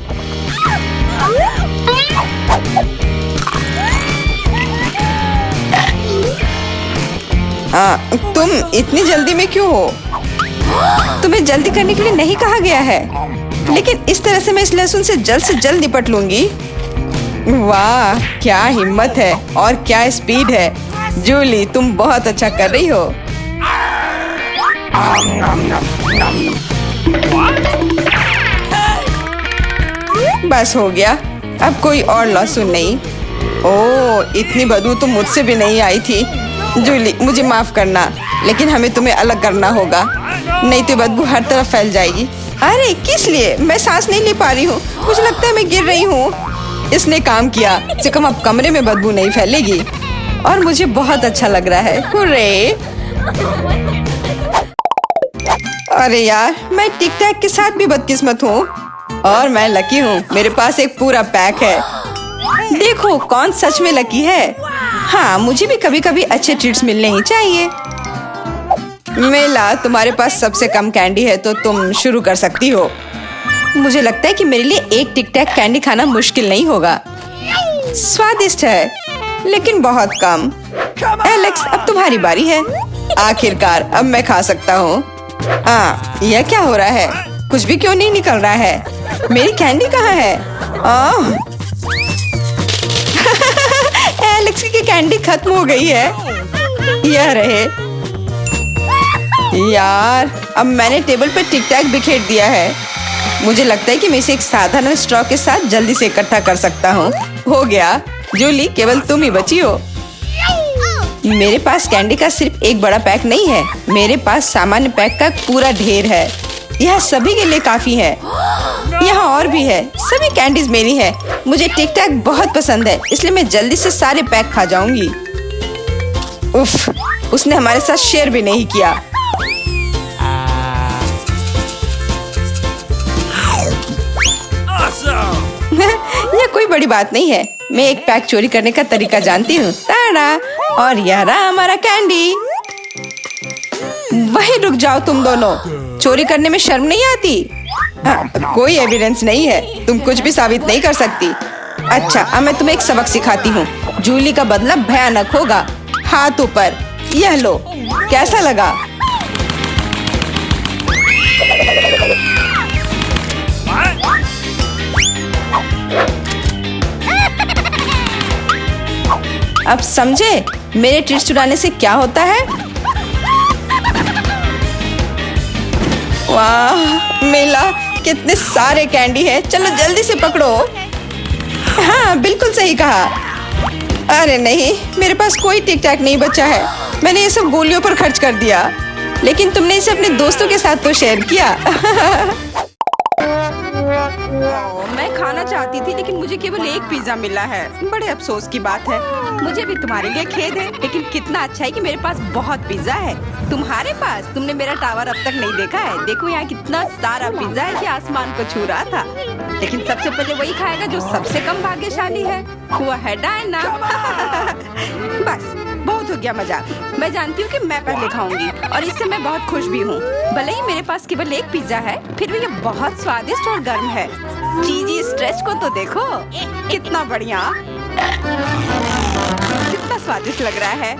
तुम इतनी जल्दी में क्यों हो? तुम्हें जल्दी करने के लिए नहीं कहा गया है, लेकिन इस तरह से मैं इस लहसुन से जल्द निपट लूंगी। वाह, क्या हिम्मत है और क्या स्पीड है। जूली, तुम बहुत अच्छा कर रही हो। बस हो गया, अब कोई और लहसुन नहीं। ओह, इतनी बदबू तो मुझसे भी नहीं आई थी। जूली, मुझे माफ करना, लेकिन हमें तुम्हें अलग करना होगा, नहीं तो बदबू हर तरफ फैल जाएगी। अरे किस लिए? मैं सांस नहीं ले पा रही हूँ। मुझे लगता है मैं गिर रही हूँ। इसने काम किया। से कम अब कमरे में बदबू नहीं फैलेगी और मुझे बहुत अच्छा लग रहा है। हुर्रे! अरे यार, मैं टिक टैक के साथ भी बदकिस्मत हूँ और मैं लकी हूँ। मेरे पास एक पूरा पैक है। देखो कौन सच में लकी है। हाँ, मुझे भी कभी कभी अच्छे ट्रीट्स मिलने ही चाहिए। मेला, तुम्हारे पास सबसे कम कैंडी है तो तुम शुरू कर सकती हो। मुझे लगता है कि मेरे लिए एक टिक टैक कैंडी खाना मुश्किल नहीं होगा। स्वादिष्ट है, लेकिन बहुत कम। एलेक्स, अब तुम्हारी बारी है। आखिरकार अब मैं खा सकता हूँ। यह क्या हो रहा है? कुछ भी क्यों नहीं निकल रहा है? मेरी कैंडी कहाँ है? एलेक्स की कैंडी खत्म हो गई है। यह रहे। यार, अब मैंने टेबल पर टिक टैक बिखेर दिया है। मुझे लगता है कि मैं इसे एक साधारण स्ट्रॉ के साथ जल्दी से इकट्ठा कर सकता हूँ। हो गया। जूली, केवल तुम ही बची हो। मेरे पास कैंडी का सिर्फ एक बड़ा पैक नहीं है, मेरे पास सामान्य पैक का पूरा ढेर है। यह सभी के लिए काफी है। यहाँ और भी है। सभी कैंडीज मेरी है। मुझे टिक टैक बहुत पसंद है, इसलिए मैं जल्दी से सारे पैक खा जाऊंगी। उफ, उसने हमारे साथ शेयर भी नहीं किया। Awesome! ये कोई बड़ी बात नहीं है। मैं एक पैक चोरी करने का तरीका जानती हूँ। ताड़ा, और यह रहा हमारा कैंडी। वहीं रुक जाओ तुम दोनों। चोरी करने में शर्म नहीं आती? कोई एविडेंस नहीं है, तुम कुछ भी साबित नहीं कर सकती। अच्छा, अब मैं तुम्हें एक सबक सिखाती हूँ। जूली का बदला भयानक होगा। हाथ ऊपर, यह लो। कैसा लगा? अब समझे मेरे ट्रीट्स चुराने से क्या होता है? वाह, मिला। कितने सारे कैंडी है। चलो जल्दी से पकड़ो। हाँ, बिल्कुल सही कहा। अरे नहीं, मेरे पास कोई टिक टैक नहीं बचा है। मैंने ये सब गोलियों पर खर्च कर दिया। लेकिन तुमने इसे अपने दोस्तों के साथ तो शेयर किया। मैं खाना चाहती थी, लेकिन मुझे केवल एक पिज्जा मिला है। बड़े अफसोस की बात है। मुझे भी तुम्हारे लिए खेद है, लेकिन कितना अच्छा है कि मेरे पास बहुत पिज्जा है। तुम्हारे पास? तुमने मेरा टावर अब तक नहीं देखा है। देखो यहाँ कितना सारा पिज्जा है कि आसमान को छू रहा था। लेकिन सबसे पहले वही खाएगा जो सबसे कम भाग्यशाली है। वो है डायना। बस बहुत हो गया मजा। मैं जानती हूँ कि मैं पहले खाऊंगी, और इससे मैं बहुत खुश भी हूँ। भले ही मेरे पास केवल एक पिज्जा है, फिर भी ये बहुत स्वादिष्ट और गर्म है। चीजी स्ट्रेच को तो देखो, कितना बढ़िया, कितना स्वादिष्ट लग रहा है।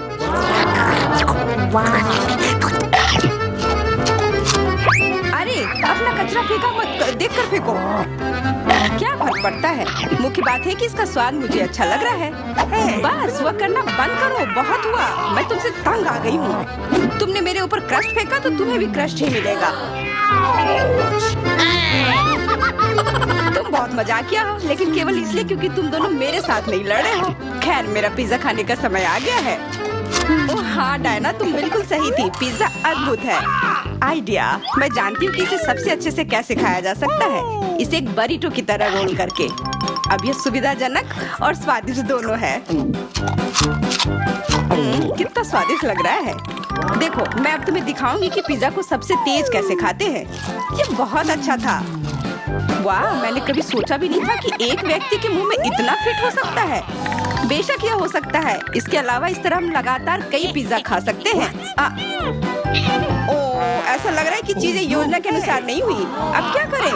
अरे अपना कचरा फेंका मत, देख कर फेंको। क्या फर्क पड़ता है? मुख्य बात है कि इसका स्वाद मुझे अच्छा लग रहा है। बस वह करना बंद करो, बहुत हुआ। मैं तुमसे तंग आ गई हूँ। तुमने मेरे ऊपर क्रस्ट फेंका तो तुम्हें भी क्रस्ट ही मिलेगा। तुम बहुत मजाकिया हो, लेकिन केवल इसलिए क्योंकि तुम दोनों मेरे साथ नहीं लड़े हो। खैर, मेरा पिज्जा खाने का समय आ गया है। ओह हाँ डायना, तुम बिल्कुल सही थी। पिज्जा अद्भुत है। आइडिया, मैं जानती हूँ कि इसे सबसे अच्छे से कैसे खाया जा सकता है। इसे एक बरीटो की तरह रोल करके। अब यह सुविधाजनक और स्वादिष्ट दोनों है। कितना स्वादिष्ट लग रहा है। देखो, मैं अब तुम्हें दिखाऊंगी कि पिज्जा को सबसे तेज कैसे खाते हैं। ये बहुत अच्छा था। वाह, मैंने कभी सोचा भी नहीं था कि एक व्यक्ति के मुंह में इतना फिट हो सकता है। बेशक यह हो सकता है। इसके अलावा इस तरह हम लगातार कई पिज्जा खा सकते हैं। ऐसा लग रहा है कि चीजें योजना के अनुसार नहीं हुई। अब क्या करें?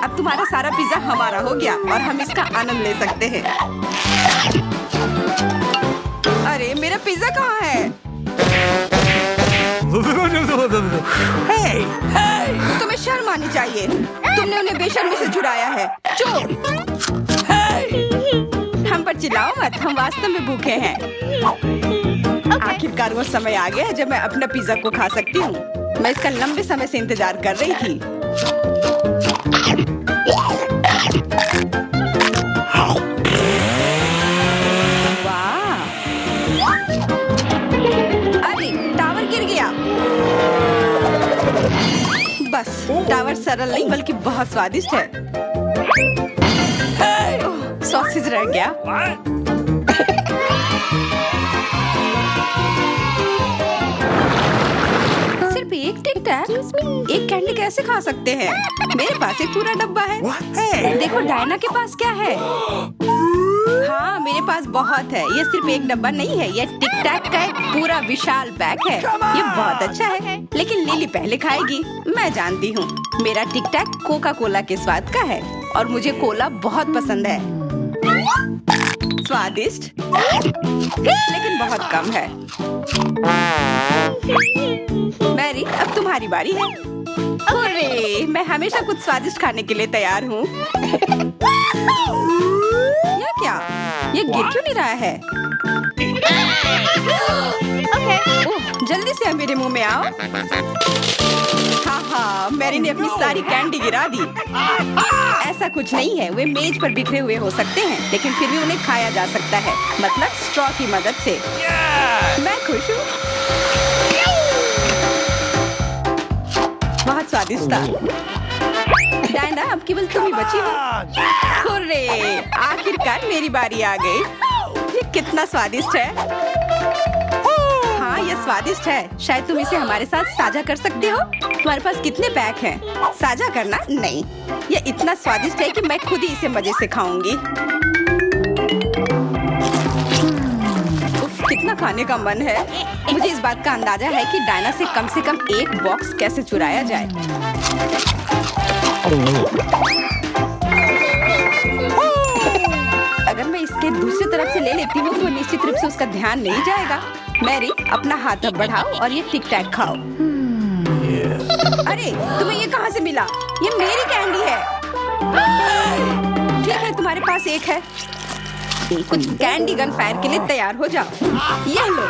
अब तुम्हारा सारा पिज्जा हमारा हो गया और हम इसका आनंद ले सकते हैं। अरे मेरा पिज्जा कहाँ है? Hey! Hey! तुम्हें शर्म आनी चाहिए। तुमने उन्हें बेशर्मी से चुराया है। चुप! हम पर चिल्लाओ मत, हम वास्तव में भूखे हैं। आखिरकार वो समय आ गया है जब मैं अपना पिज्जा को खा सकती हूँ। मैं इसका लंबे समय से इंतजार कर रही थी। वाह! अरे टावर गिर गया। बस टावर सरल नहीं बल्कि बहुत स्वादिष्ट है। सॉसेज रह गया। सिर्फ एक टिक टैक, एक कैंडी कैसे खा सकते हैं? मेरे पास एक पूरा डब्बा है। देखो डायना के पास क्या है। हाँ, मेरे पास बहुत है। ये सिर्फ एक डब्बा नहीं है, ये टिक टैक का एक पूरा विशाल पैक है। ये बहुत अच्छा है, लेकिन लिली पहले खाएगी। मैं जानती हूँ, मेरा टिक टैक कोका कोला के स्वाद का है और मुझे कोला बहुत पसंद है। स्वादिष्ट, लेकिन बहुत कम है। मैरी, अब तुम्हारी बारी है। अरे, मैं हमेशा कुछ स्वादिष्ट खाने के लिए तैयार हूँ। यह क्या? ये गिर क्यों नहीं रहा है? ओह, जल्दी से मेरे मुंह में आओ। हाँ, मैरी ने अपनी सारी कैंडी गिरा दी। ऐसा कुछ नहीं है, वे मेज पर बिखरे हुए हो सकते हैं, लेकिन फिर भी उन्हें खाया जा सकता है, मतलब स्ट्रॉ की मदद से। मैं खुश हूँ। बहुत स्वादिष्ट था। डायना, अब केवल तुम ही बची हो। हुर्रे, आखिरकार मेरी बारी आ गई। ये कितना स्वादिष्ट है। हाँ, ये स्वादिष्ट है। शायद तुम इसे हमारे साथ साझा कर सकते हो। तुम्हारे पास कितने पैक हैं? साझा करना नहीं, ये इतना स्वादिष्ट है कि मैं खुद ही इसे मजे से खाऊंगी। उफ, कितना खाने का मन है। मुझे इस बात का अंदाजा है कि डायना से कम एक बॉक्स कैसे चुराया जाए। अगर मैं इसके दूसरी तरफ से ले लेती हूँ तो निश्चित रूप से उसका ध्यान नहीं जाएगा। मैरी, अपना हाथ अब बढ़ाओ और ये टिक टैक खाओ। अरे, तुम्हें ये कहाँ से मिला? ये मेरी कैंडी है। ठीक है, तुम्हारे पास एक है। कुछ कैंडी गन फायर के लिए तैयार हो जाओ। ये लो।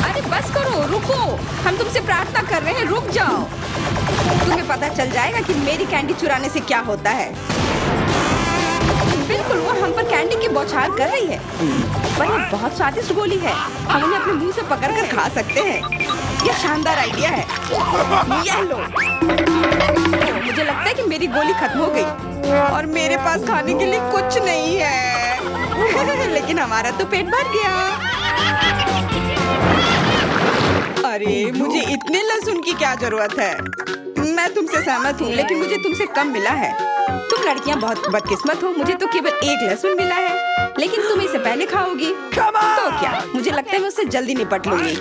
अरे बस करो, रुको। हम तुमसे प्रार्थना कर रहे हैं, रुक जाओ। तुम्हें पता चल जाएगा कि मेरी कैंडी चुराने से क्या होता है। बिल्कुल, वो हम पर कैंडी की बौछार कर रही है। पर ये बहुत स्वादिष्ट गोली है। हम उन्हें अपने मुंह से पकड़कर खा सकते हैं। ये शानदार आइडिया है। ये लो। मुझे लगता है कि मेरी गोली खत्म हो गई और मेरे पास खाने के लिए कुछ नहीं है। लेकिन हमारा तो पेट भर गया। अरे, मुझे इतने लहसुन की क्या जरूरत है? मैं तुमसे सहमत हूँ, लेकिन मुझे तुमसे कम मिला है। तुम लड़कियाँ बहुत बदकिस्मत हो। मुझे तो केवल एक लहसुन मिला है, लेकिन तुम इसे पहले खाओगी। तो क्या? मुझे लगता है मैं उससे जल्दी निपट लूंगी।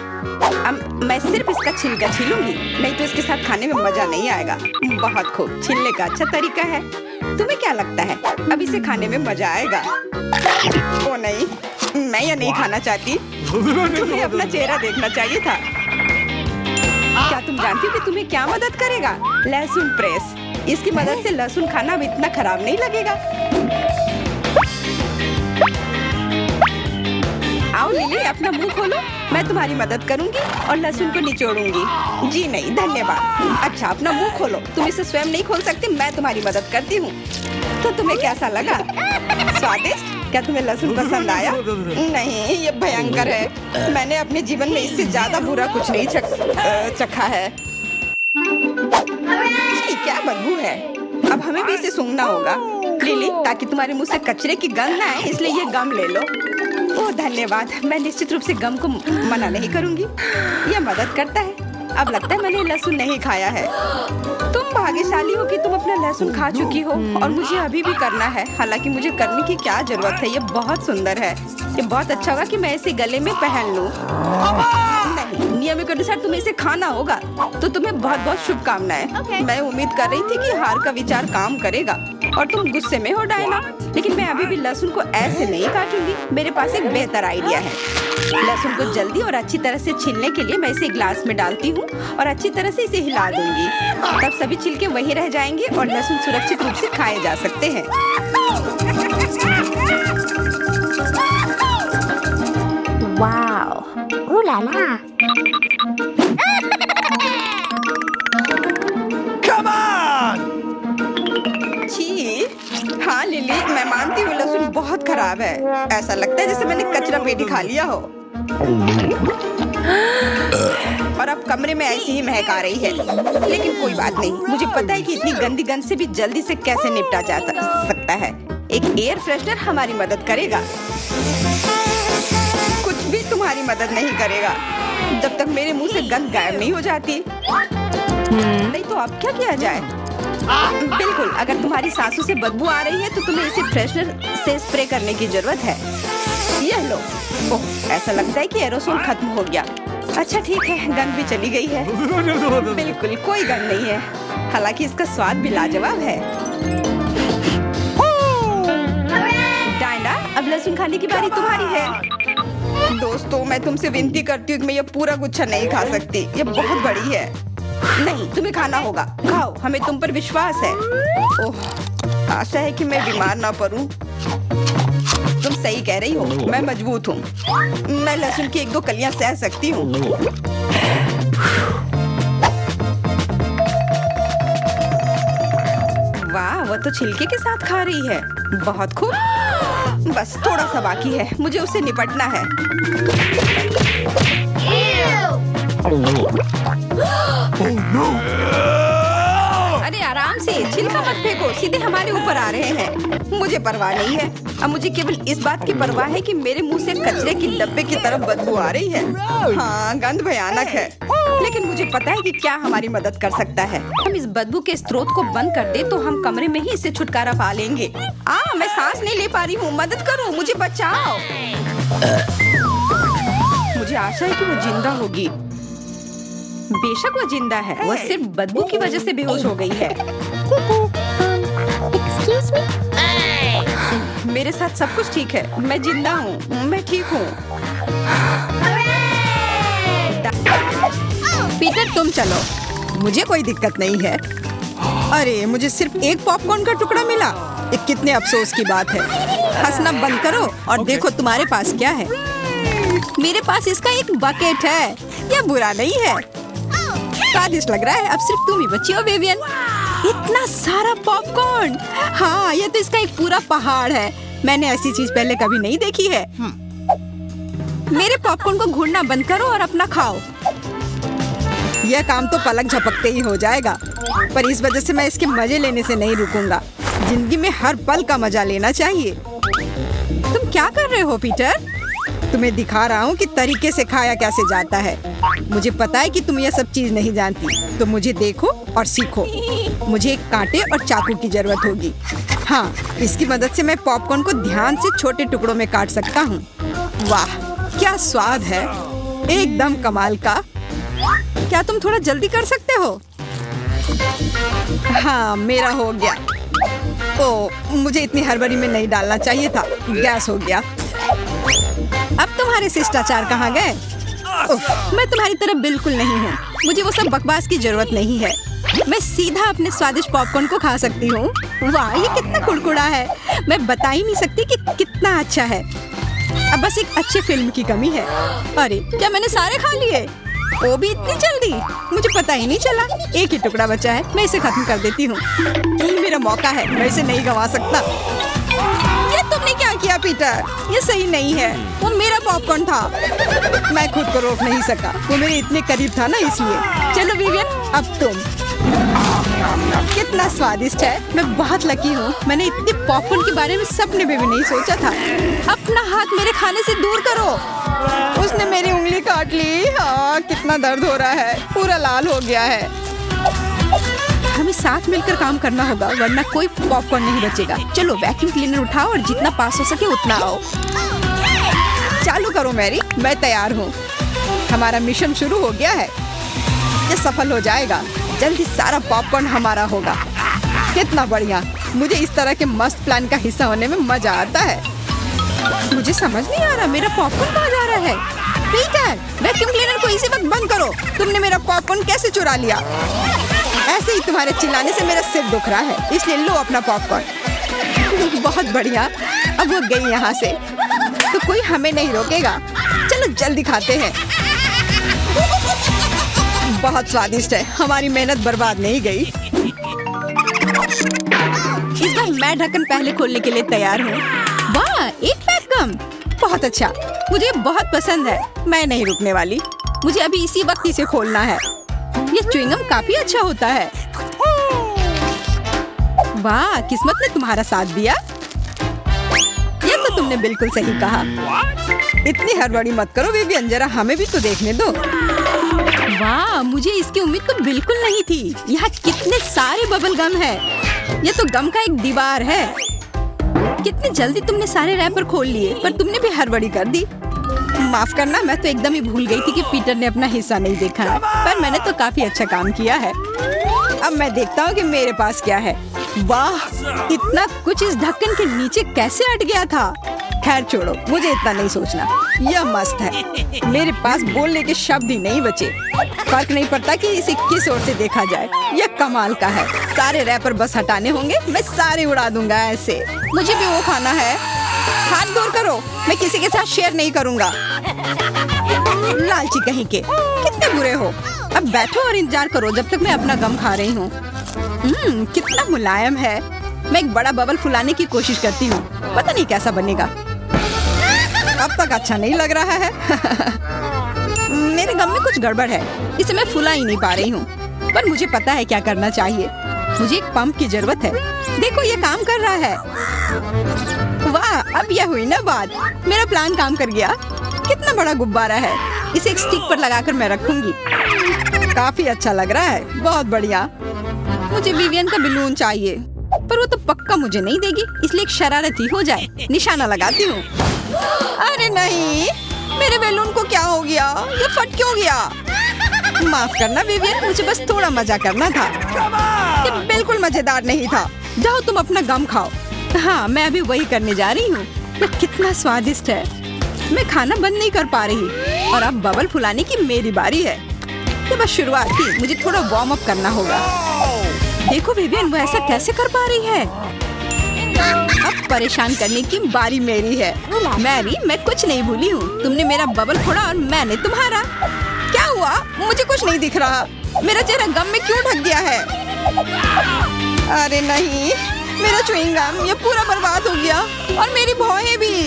अब मैं सिर्फ इसका छिलका छीलूंगी, नहीं तो इसके साथ खाने में मजा नहीं आएगा। बहुत खूब, छिलने का अच्छा तरीका है। तुम्हें क्या लगता है अब इसे खाने में मजा आएगा? ओ नहीं, मैं यह नहीं खाना चाहती। तुम्हें अपना चेहरा देखना चाहिए था। क्या तुम जानती हो कि तुम्हें क्या मदद करेगा? लहसुन प्रेस। इसकी मदद से लहसुन खाना अब इतना खराब नहीं लगेगा। आओ लिली, अपना मुंह खोलो। मैं तुम्हारी मदद करूंगी और लहसुन को निचोड़ूंगी। जी नहीं, धन्यवाद। अच्छा, अपना मुंह खोलो। तुम इसे स्वयं नहीं खोल सकती, मैं तुम्हारी मदद करती हूँ। तो तुम्हें कैसा लगा? स्वादिष्ट? क्या तुम्हें लहसुन पसंद आया? नहीं, ये भयंकर है। मैंने अपने जीवन में इससे ज्यादा बुरा कुछ नहीं चखा है। क्या बदबू है। अब हमें भी इसे सूंघना होगा लिली, ताकि तुम्हारे मुंह से कचरे की गंध ना आए। इसलिए ये गम ले लो। ओह धन्यवाद। मैं निश्चित रूप से गम को मना नहीं करूंगी। यह मदद करता है। अब लगता है मैंने लहसुन नहीं खाया है। तुम भाग्यशाली हो कि तुम अपना लहसुन खा चुकी हो और मुझे अभी भी करना है। हालांकि मुझे करने की क्या जरूरत है? ये बहुत सुंदर है। ये बहुत अच्छा होगा कि मैं इसे गले में पहन लूं। नहीं, नियम के अनुसार तुम्हें इसे खाना होगा। तो तुम्हें बहुत बहुत शुभकामनाएं। मैं उम्मीद कर रही थी कि हार का विचार काम करेगा और तुम गुस्से में हो डायना, लेकिन मैं अभी भी लहसुन को ऐसे नहीं काटूंगी। मेरे पास एक बेहतर आइडिया है। लहसुन को जल्दी और अच्छी तरह से छीलने के लिए मैं इसे ग्लास में डालती हूँ और अच्छी तरह से इसे हिला दूंगी। तब सभी छिलके वहीं रह जाएंगे और लहसुन सुरक्षित रूप से खाए जा सकते हैं। Wow. Ooh la la. Come on! छी, हाँ लिली, मैं मानती हूँ लहसुन बहुत खराब है। ऐसा लगता है जैसे मैंने कचरा पेटी खा लिया हो। और अब कमरे में ऐसी ही महक आ रही है। लेकिन कोई बात नहीं, मुझे पता है कि इतनी गंदी गंध से भी जल्दी से कैसे निपटा जा सकता है। एक एयर फ्रेशनर हमारी मदद करेगा। कुछ भी तुम्हारी मदद नहीं करेगा जब तक मेरे मुंह से गंध गायब नहीं हो जाती। नहीं तो अब क्या किया जाए? बिल्कुल, अगर तुम्हारी सांसों से बदबू आ रही है तो तुम्हें इसे फ्रेशनर से स्प्रे करने की जरूरत है। यह लो। ओह, ऐसा लगता है कि एरोसोल खत्म हो गया। अच्छा ठीक है, गंध भी चली गई है। बिल्कुल कोई गंध नहीं है। हालांकि इसका स्वाद भी लाजवाब है। डायना, अब लहसुन खाने की बारी तुम्हारी है। दोस्तों, मैं तुमसे विनती करती हूँ कि मैं ये पूरा गुच्छा नहीं खा सकती। ये बहुत बड़ी है। नहीं, तुम्हें खाना होगा। खाओ, हमें तुम पर विश्वास है। ओह, आशा है कि मैं बीमार ना पड़ूं। तुम सही कह रही हो, मैं मजबूत हूँ। मैं लहसुन की 1-2 कलियां सह सकती हूँ। वाह, वो तो छिलके के साथ खा रही है। बहुत खूब। बस थोड़ा सा बाकी है, मुझे उससे निपटना है। अरे आराम से, छिलके छिलका मत फेंको, सीधे हमारे ऊपर आ रहे हैं। मुझे परवाह नहीं है, अब मुझे केवल इस बात की परवाह है कि मेरे मुंह से कचरे की डब्बे की तरफ बदबू आ रही है। हाँ, गंध भयानक है, लेकिन मुझे पता है कि क्या हमारी मदद कर सकता है। हम इस बदबू के स्रोत को बंद कर दे तो हम कमरे में ही इससे छुटकारा पा लेंगे। मैं सांस नहीं ले पा रही हूँ, मदद करो, मुझे बचाओ। मुझे आशा है कि वो जिंदा होगी। बेशक वो जिंदा है, वो सिर्फ बदबू की वजह से बेहोश हो गई है। Excuse me? मेरे साथ सब कुछ ठीक है, मैं जिंदा हूँ, मैं ठीक हूँ। पीटर तुम चलो, मुझे कोई दिक्कत नहीं है। अरे मुझे सिर्फ एक पॉपकॉर्न का टुकड़ा मिला, ये कितने अफसोस की बात है। हंसना बंद करो और देखो तुम्हारे पास क्या है। मेरे पास इसका एक बकेट है, यह बुरा नहीं है, स्वादिष्ट लग रहा है। अब सिर्फ तुम ही बची हो विवियन। इतना सारा पॉपकॉर्न, हाँ ये तो इसका एक पूरा पहाड़ है। मैंने ऐसी चीज पहले कभी नहीं देखी है। मेरे पॉपकॉर्न को घूरना बंद करो और अपना खाओ। यह काम तो पलक झपकते ही हो जाएगा, पर इस वजह से मैं इसके मजे लेने से नहीं रुकूंगा। जिंदगी में हर पल का मजा लेना चाहिए। तुम क्या कर रहे हो पीटर? तुम्हें दिखा रहा हूँ कि तरीके से खाया कैसे जाता है। मुझे पता है कि तुम यह सब चीज नहीं जानती, तो मुझे देखो और सीखो। मुझे एक कांटे और चाकू की जरूरत होगी। हाँ, इसकी मदद से मैं पॉपकॉर्न को ध्यान से छोटे टुकड़ों में काट सकता हूँ। वाह क्या स्वाद है, एकदम कमाल का। क्या तुम थोड़ा जल्दी कर सकते हो? हाँ मेरा हो गया। ओ मुझे इतनी हड़बड़ी में नहीं डालना चाहिए था, गैस हो गया। अब तुम्हारे शिष्टाचार कहाँ गए? मैं तुम्हारी तरह बिल्कुल नहीं हूँ, मुझे वो सब बकवास की जरूरत नहीं है। मैं सीधा अपने स्वादिष्ट पॉपकॉर्न को खा सकती हूँ। वाह ये कितना कुड़कुड़ा है, मैं बता ही नहीं सकती कि कितना अच्छा है। अब बस एक अच्छी फिल्म की कमी है। अरे क्या मैंने सारे खा लिए? वो भी इतनी जल्दी, मुझे पता ही नहीं चला। एक ही टुकड़ा बचा है, मैं इसे खत्म कर देती हूँ। यही मेरा मौका है, मैं इसे नहीं गंवा सकता। ये तुमने क्या किया पीटर? ये सही नहीं है, वो मेरा पॉपकॉर्न था, मैं खुद को रोक नहीं सका। वो मेरे इतने करीब था ना, इसलिए। चलो विवियन अब तुम। कितना स्वादिष्ट है, मैं बहुत लकी हूँ। मैंने इतने पॉपकॉर्न के बारे में सपने में भी नहीं सोचा था। अपना हाथ मेरे खाने से दूर करो। उसने मेरी उंगली काट ली। हाँ कितना दर्द हो रहा है, पूरा लाल हो गया है। हमें साथ मिलकर काम करना होगा, वरना कोई पॉपकॉर्न नहीं बचेगा। चलो वैक्यूम क्लीनर उठाओ और जितना पास हो सके उतना आओ। चालू करो मैरी, मैं तैयार हूँ। हमारा मिशन शुरू हो गया है, ये सफल हो जाएगा। जल्दी सारा पॉपकॉर्न हमारा होगा। कितना बढ़िया, मुझे इस तरह के मस्त प्लान का हिस्सा होने में मजा आता है। मुझे समझ नहीं आ रहा मेरा पॉपकॉर्न कहाँ जा रहा है। पीटर वैक्यूम क्लीनर को इसी वक्त बंद करो। तुमने मेरा पॉपकॉर्न कैसे चुरा लिया? ऐसे ही तुम्हारे चिल्लाने से मेरा सिर दुख रहा है, इसलिए लो अपना पॉपकॉर्न। बहुत बढ़िया, अब वो गई यहाँ से तो कोई हमें नहीं रोकेगा। चलो जल्दी खाते हैं। बहुत स्वादिष्ट है, हमारी मेहनत बर्बाद नहीं गई। इस बार मैं ढक्कन पहले खोलने के लिए तैयार हूँ। वाह एक पैक कम, बहुत अच्छा, मुझे बहुत पसंद है। मैं नहीं रुकने वाली, मुझे अभी इसी वक्त इसे खोलना है। ये च्युइंगम काफी अच्छा होता है। वाह किस्मत ने तुम्हारा साथ दिया। ये तो तुमने बिल्कुल सही कहा। इतनी हड़बड़ी मत करो विवियन, जरा हमें भी तो देखने दो। वाह मुझे इसकी उम्मीद तो बिल्कुल नहीं थी। यहाँ कितने सारे बबल गम है, ये तो गम का एक दीवार है। कितनी जल्दी तुमने सारे रैपर खोल लिए, पर तुमने भी हड़बड़ी कर दी। माफ करना, मैं तो एकदम ही भूल गई थी कि पीटर ने अपना हिस्सा नहीं देखा है, पर मैंने तो काफी अच्छा काम किया है। अब मैं देखता हूँ कि मेरे पास क्या है। वाह इतना कुछ इस ढक्कन के नीचे कैसे अट गया था। खैर छोड़ो, मुझे इतना नहीं सोचना। यह मस्त है, मेरे पास बोलने के शब्द ही नहीं बचे। फर्क नहीं पड़ता कि इसे किस ओर से देखा जाए, यह कमाल का है। सारे रैपर बस हटाने होंगे, मैं सारे उड़ा दूंगा ऐसे। मुझे भी वो खाना है। हाथ दूर करो, मैं किसी के साथ शेयर नहीं करूंगा। लालची कहीं के, कितने बुरे हो। अब बैठो और इंतजार करो जब तक मैं अपना गम खा रही हूँ। कितना मुलायम है। मैं एक बड़ा बबल फुलाने की कोशिश करती हूँ, पता नहीं कैसा बनेगा। अब तक अच्छा नहीं लग रहा है। मेरे गम में कुछ गड़बड़ है, इसे मैं फुला ही नहीं पा रही हूँ, पर मुझे पता है क्या करना चाहिए। मुझे एक पंप की जरूरत है। देखो ये काम कर रहा है। वाह, अब यह हुई ना बात। मेरा प्लान काम कर गया। कितना बड़ा गुब्बारा है। इसे एक स्टिक पर लगाकर मैं रखूंगी। काफी अच्छा लग रहा है। बहुत बढ़िया। मुझे विवियन का बैलून चाहिए, पर वो तो पक्का मुझे नहीं देगी, इसलिए एक शरारती हो जाए। निशाना लगाती हूँ। अरे नहीं, मेरे बैलून को क्या हो गया? ये फट क्यों गया? माफ करना विवियन, मुझे बस थोड़ा मजा करना था। ये बिल्कुल मजेदार नहीं था। जाओ तुम अपना गम खाओ। हाँ, मैं अभी वही करने जा रही हूँ। ये कितना स्वादिष्ट है। मैं खाना बंद नहीं कर पा रही और अब बबल फुलाने की मेरी बारी है। ये बस शुरुआत थी, मुझे थोड़ा वार्म अप करना होगा। देखो विवियन, वो ऐसा कैसे कर पा रही है? अब परेशान करने की बारी मेरी है। मैरी, मैं कुछ नहीं भूली हूँ। तुमने मेरा बबल फोड़ा और मैंने तुम्हारा। क्या हुआ? मुझे कुछ नहीं दिख रहा। मेरा चेहरा गम में क्यों ढक गया है? अरे नहीं, मेरा च्युइंग गम ये पूरा बर्बाद हो गया और मेरी भौहें भी।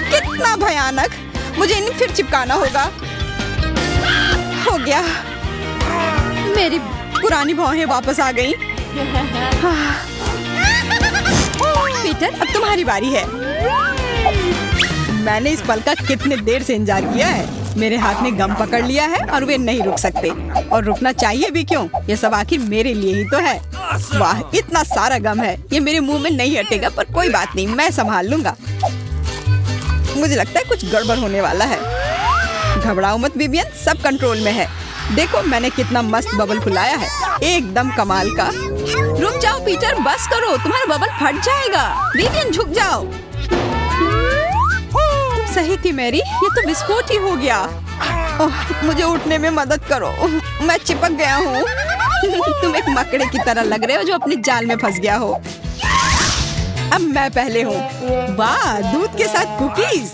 कितना भयानक। मुझे इन्हें फिर चिपकाना होगा। हो गया, मेरी पुरानी भौहें वापस आ गई। पीटर, अब तुम्हारी बारी है। मैंने इस पल का कितने देर से इंतजार किया है। मेरे हाथ ने गम पकड़ लिया है और वे नहीं रुक सकते, और रुकना चाहिए भी क्यों? ये सब आखिर मेरे लिए ही तो है। वाह, इतना सारा गम है। ये मेरे मुंह में नहीं हटेगा, पर कोई बात नहीं, मैं संभाल लूंगा। मुझे लगता है कुछ गड़बड़ होने वाला है। घबराओ मत विवियन, सब कंट्रोल में है। देखो मैंने कितना मस्त बबल फुलाया है, एकदम कमाल का। रुक जाओ पीटर, बस करो, तुम्हारा बबल फट जाएगा। विवियन झुक जाओ। तुम सही थी मैरी, ये तो विस्फोट ही हो गया। मुझे उठने में मदद करो, मैं चिपक गया हूँ। तुम एक मकड़े की तरह लग रहे हो जो अपने जाल में फंस गया हो। अब मैं पहले हूँ। वाह, दूध के साथ कुकीज,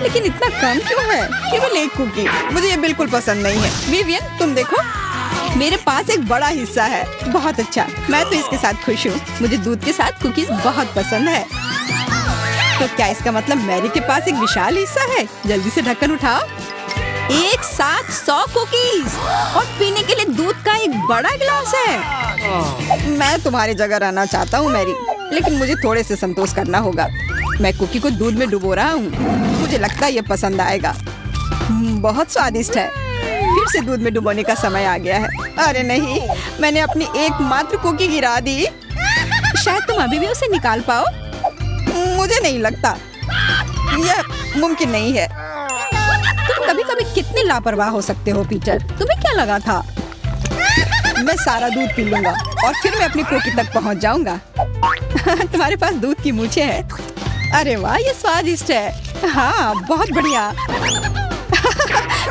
लेकिन इतना कम क्यों है? केवल एक कुकी। मुझे ये बिल्कुल पसंद नहीं है। विवियन, तुम देखो, मेरे पास एक बड़ा हिस्सा है। बहुत अच्छा, मैं तो इसके साथ खुश हूँ। मुझे दूध के साथ कुकीज बहुत पसंद है। तो क्या इसका मतलब मैरी के पास एक विशाल हिस्सा है? जल्दी से ढक्कन उठाओ। एक साथ 100 कुकीज और पीने के लिए दूध का एक बड़ा गिलास है। मैं तुम्हारी जगह रहना चाहता हूँ मैरी, लेकिन मुझे थोड़े से संतोष करना होगा। मैं कुकी को दूध में डुबो रहा हूँ। मुझे लगता है ये पसंद आएगा। बहुत स्वादिष्ट है। फिर से दूध में डुबोने का समय आ गया है। अरे नहीं, मैंने अपनी एकमात्र कुकी गिरा दी। शायद तुम अभी भी उसे निकाल पाओ। मुझे नहीं लगता, यह मुमकिन नहीं है। तुम कभी-कभी कितने लापरवाह हो सकते हो पीटर। तुम्हें क्या लगा था? मैं सारा दूध पी लूंगा और फिर मैं अपनी कुकी तक पहुंच जाऊंगा। तुम्हारे पास दूध की मूछें है। अरे वाह, ये स्वादिष्ट है। हाँ, बहुत बढ़िया।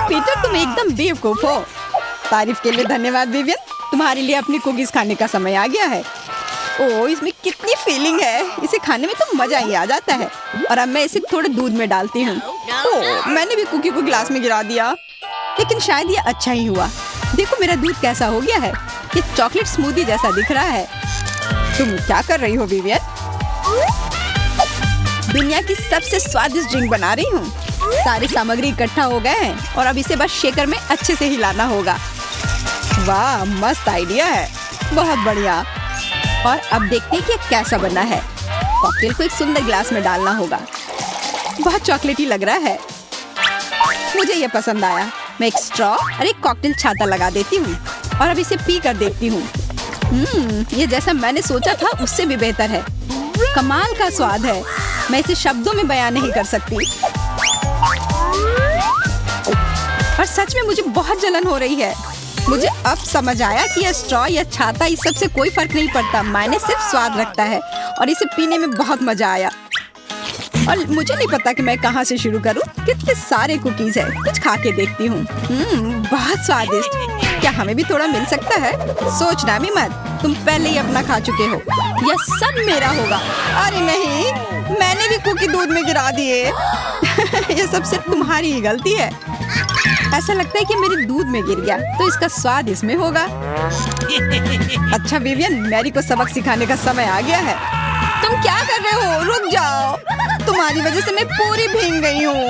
पीटर, तुम एकदम बेवकूफ हो। तारीफ के लिए धन्यवाद विवियन। तुम्हारे लिए अपनी कुकीज खाने का समय आ गया है। ओह, इसमें कितनी फीलिंग है। इसे खाने में तो मजा ही आ जाता है। और अब मैं इसे थोड़े दूध में डालती हूँ। ओह, मैंने भी कुकी को गिलास में गिरा दिया, लेकिन शायद ये अच्छा ही हुआ। देखो मेरा दूध कैसा हो गया है। ये चॉकलेट स्मूदी जैसा दिख रहा है। तुम क्या कर रही हो विवियन? दुनिया की सबसे स्वादिष्ट ड्रिंक बना रही हूँ। सारी सामग्री इकट्ठा हो गए हैं और अब इसे बस शेकर में अच्छे से हिलाना होगा। वाह, मस्त आइडिया है। बहुत बढ़िया। और अब देखते हैं कि ये कैसा बना है। कॉकटेल को एक सुंदर गिलास में डालना होगा। बहुत चॉकलेटी लग रहा है। मुझे ये पसंद आया। मैं एक स्ट्रॉ और एक कॉकटेल छाता लगा देती हूँ और अब इसे पी कर देखती हूँ। ये जैसा मैंने सोचा था उससे भी बेहतर है। कमाल का स्वाद है। मैं इसे शब्दों में बयान नहीं कर सकती। और सच में मुझे बहुत जलन हो रही है। मुझे अब समझ आया कि यह स्ट्रॉ या छाता इस सब से कोई फर्क नहीं पड़ता। मायने सिर्फ स्वाद रखता है और इसे पीने में बहुत मजा आया। और मुझे नहीं पता कि मैं कहाँ से शुरू करूँ। कितने सारे कुकीज है। कुछ खा के देखती हूँ। बहुत स्वादिष्ट। क्या हमें भी थोड़ा मिल सकता है? सोचना भी मत, तुम पहले ही अपना खा चुके हो। यह सब मेरा होगा। अरे नहीं, मैंने भी कुकी दूध में गिरा दिए। यह सब सिर्फ तुम्हारी ही गलती है। ऐसा लगता है कि मेरे दूध में गिर गया, तो इसका स्वाद इसमें होगा। अच्छा विवियन, मैरी को सबक सिखाने का समय आ गया है। तुम क्या कर रहे हो? रुक जाओ। तुम्हारी वजह से मैं पूरी भीग गई हूँ।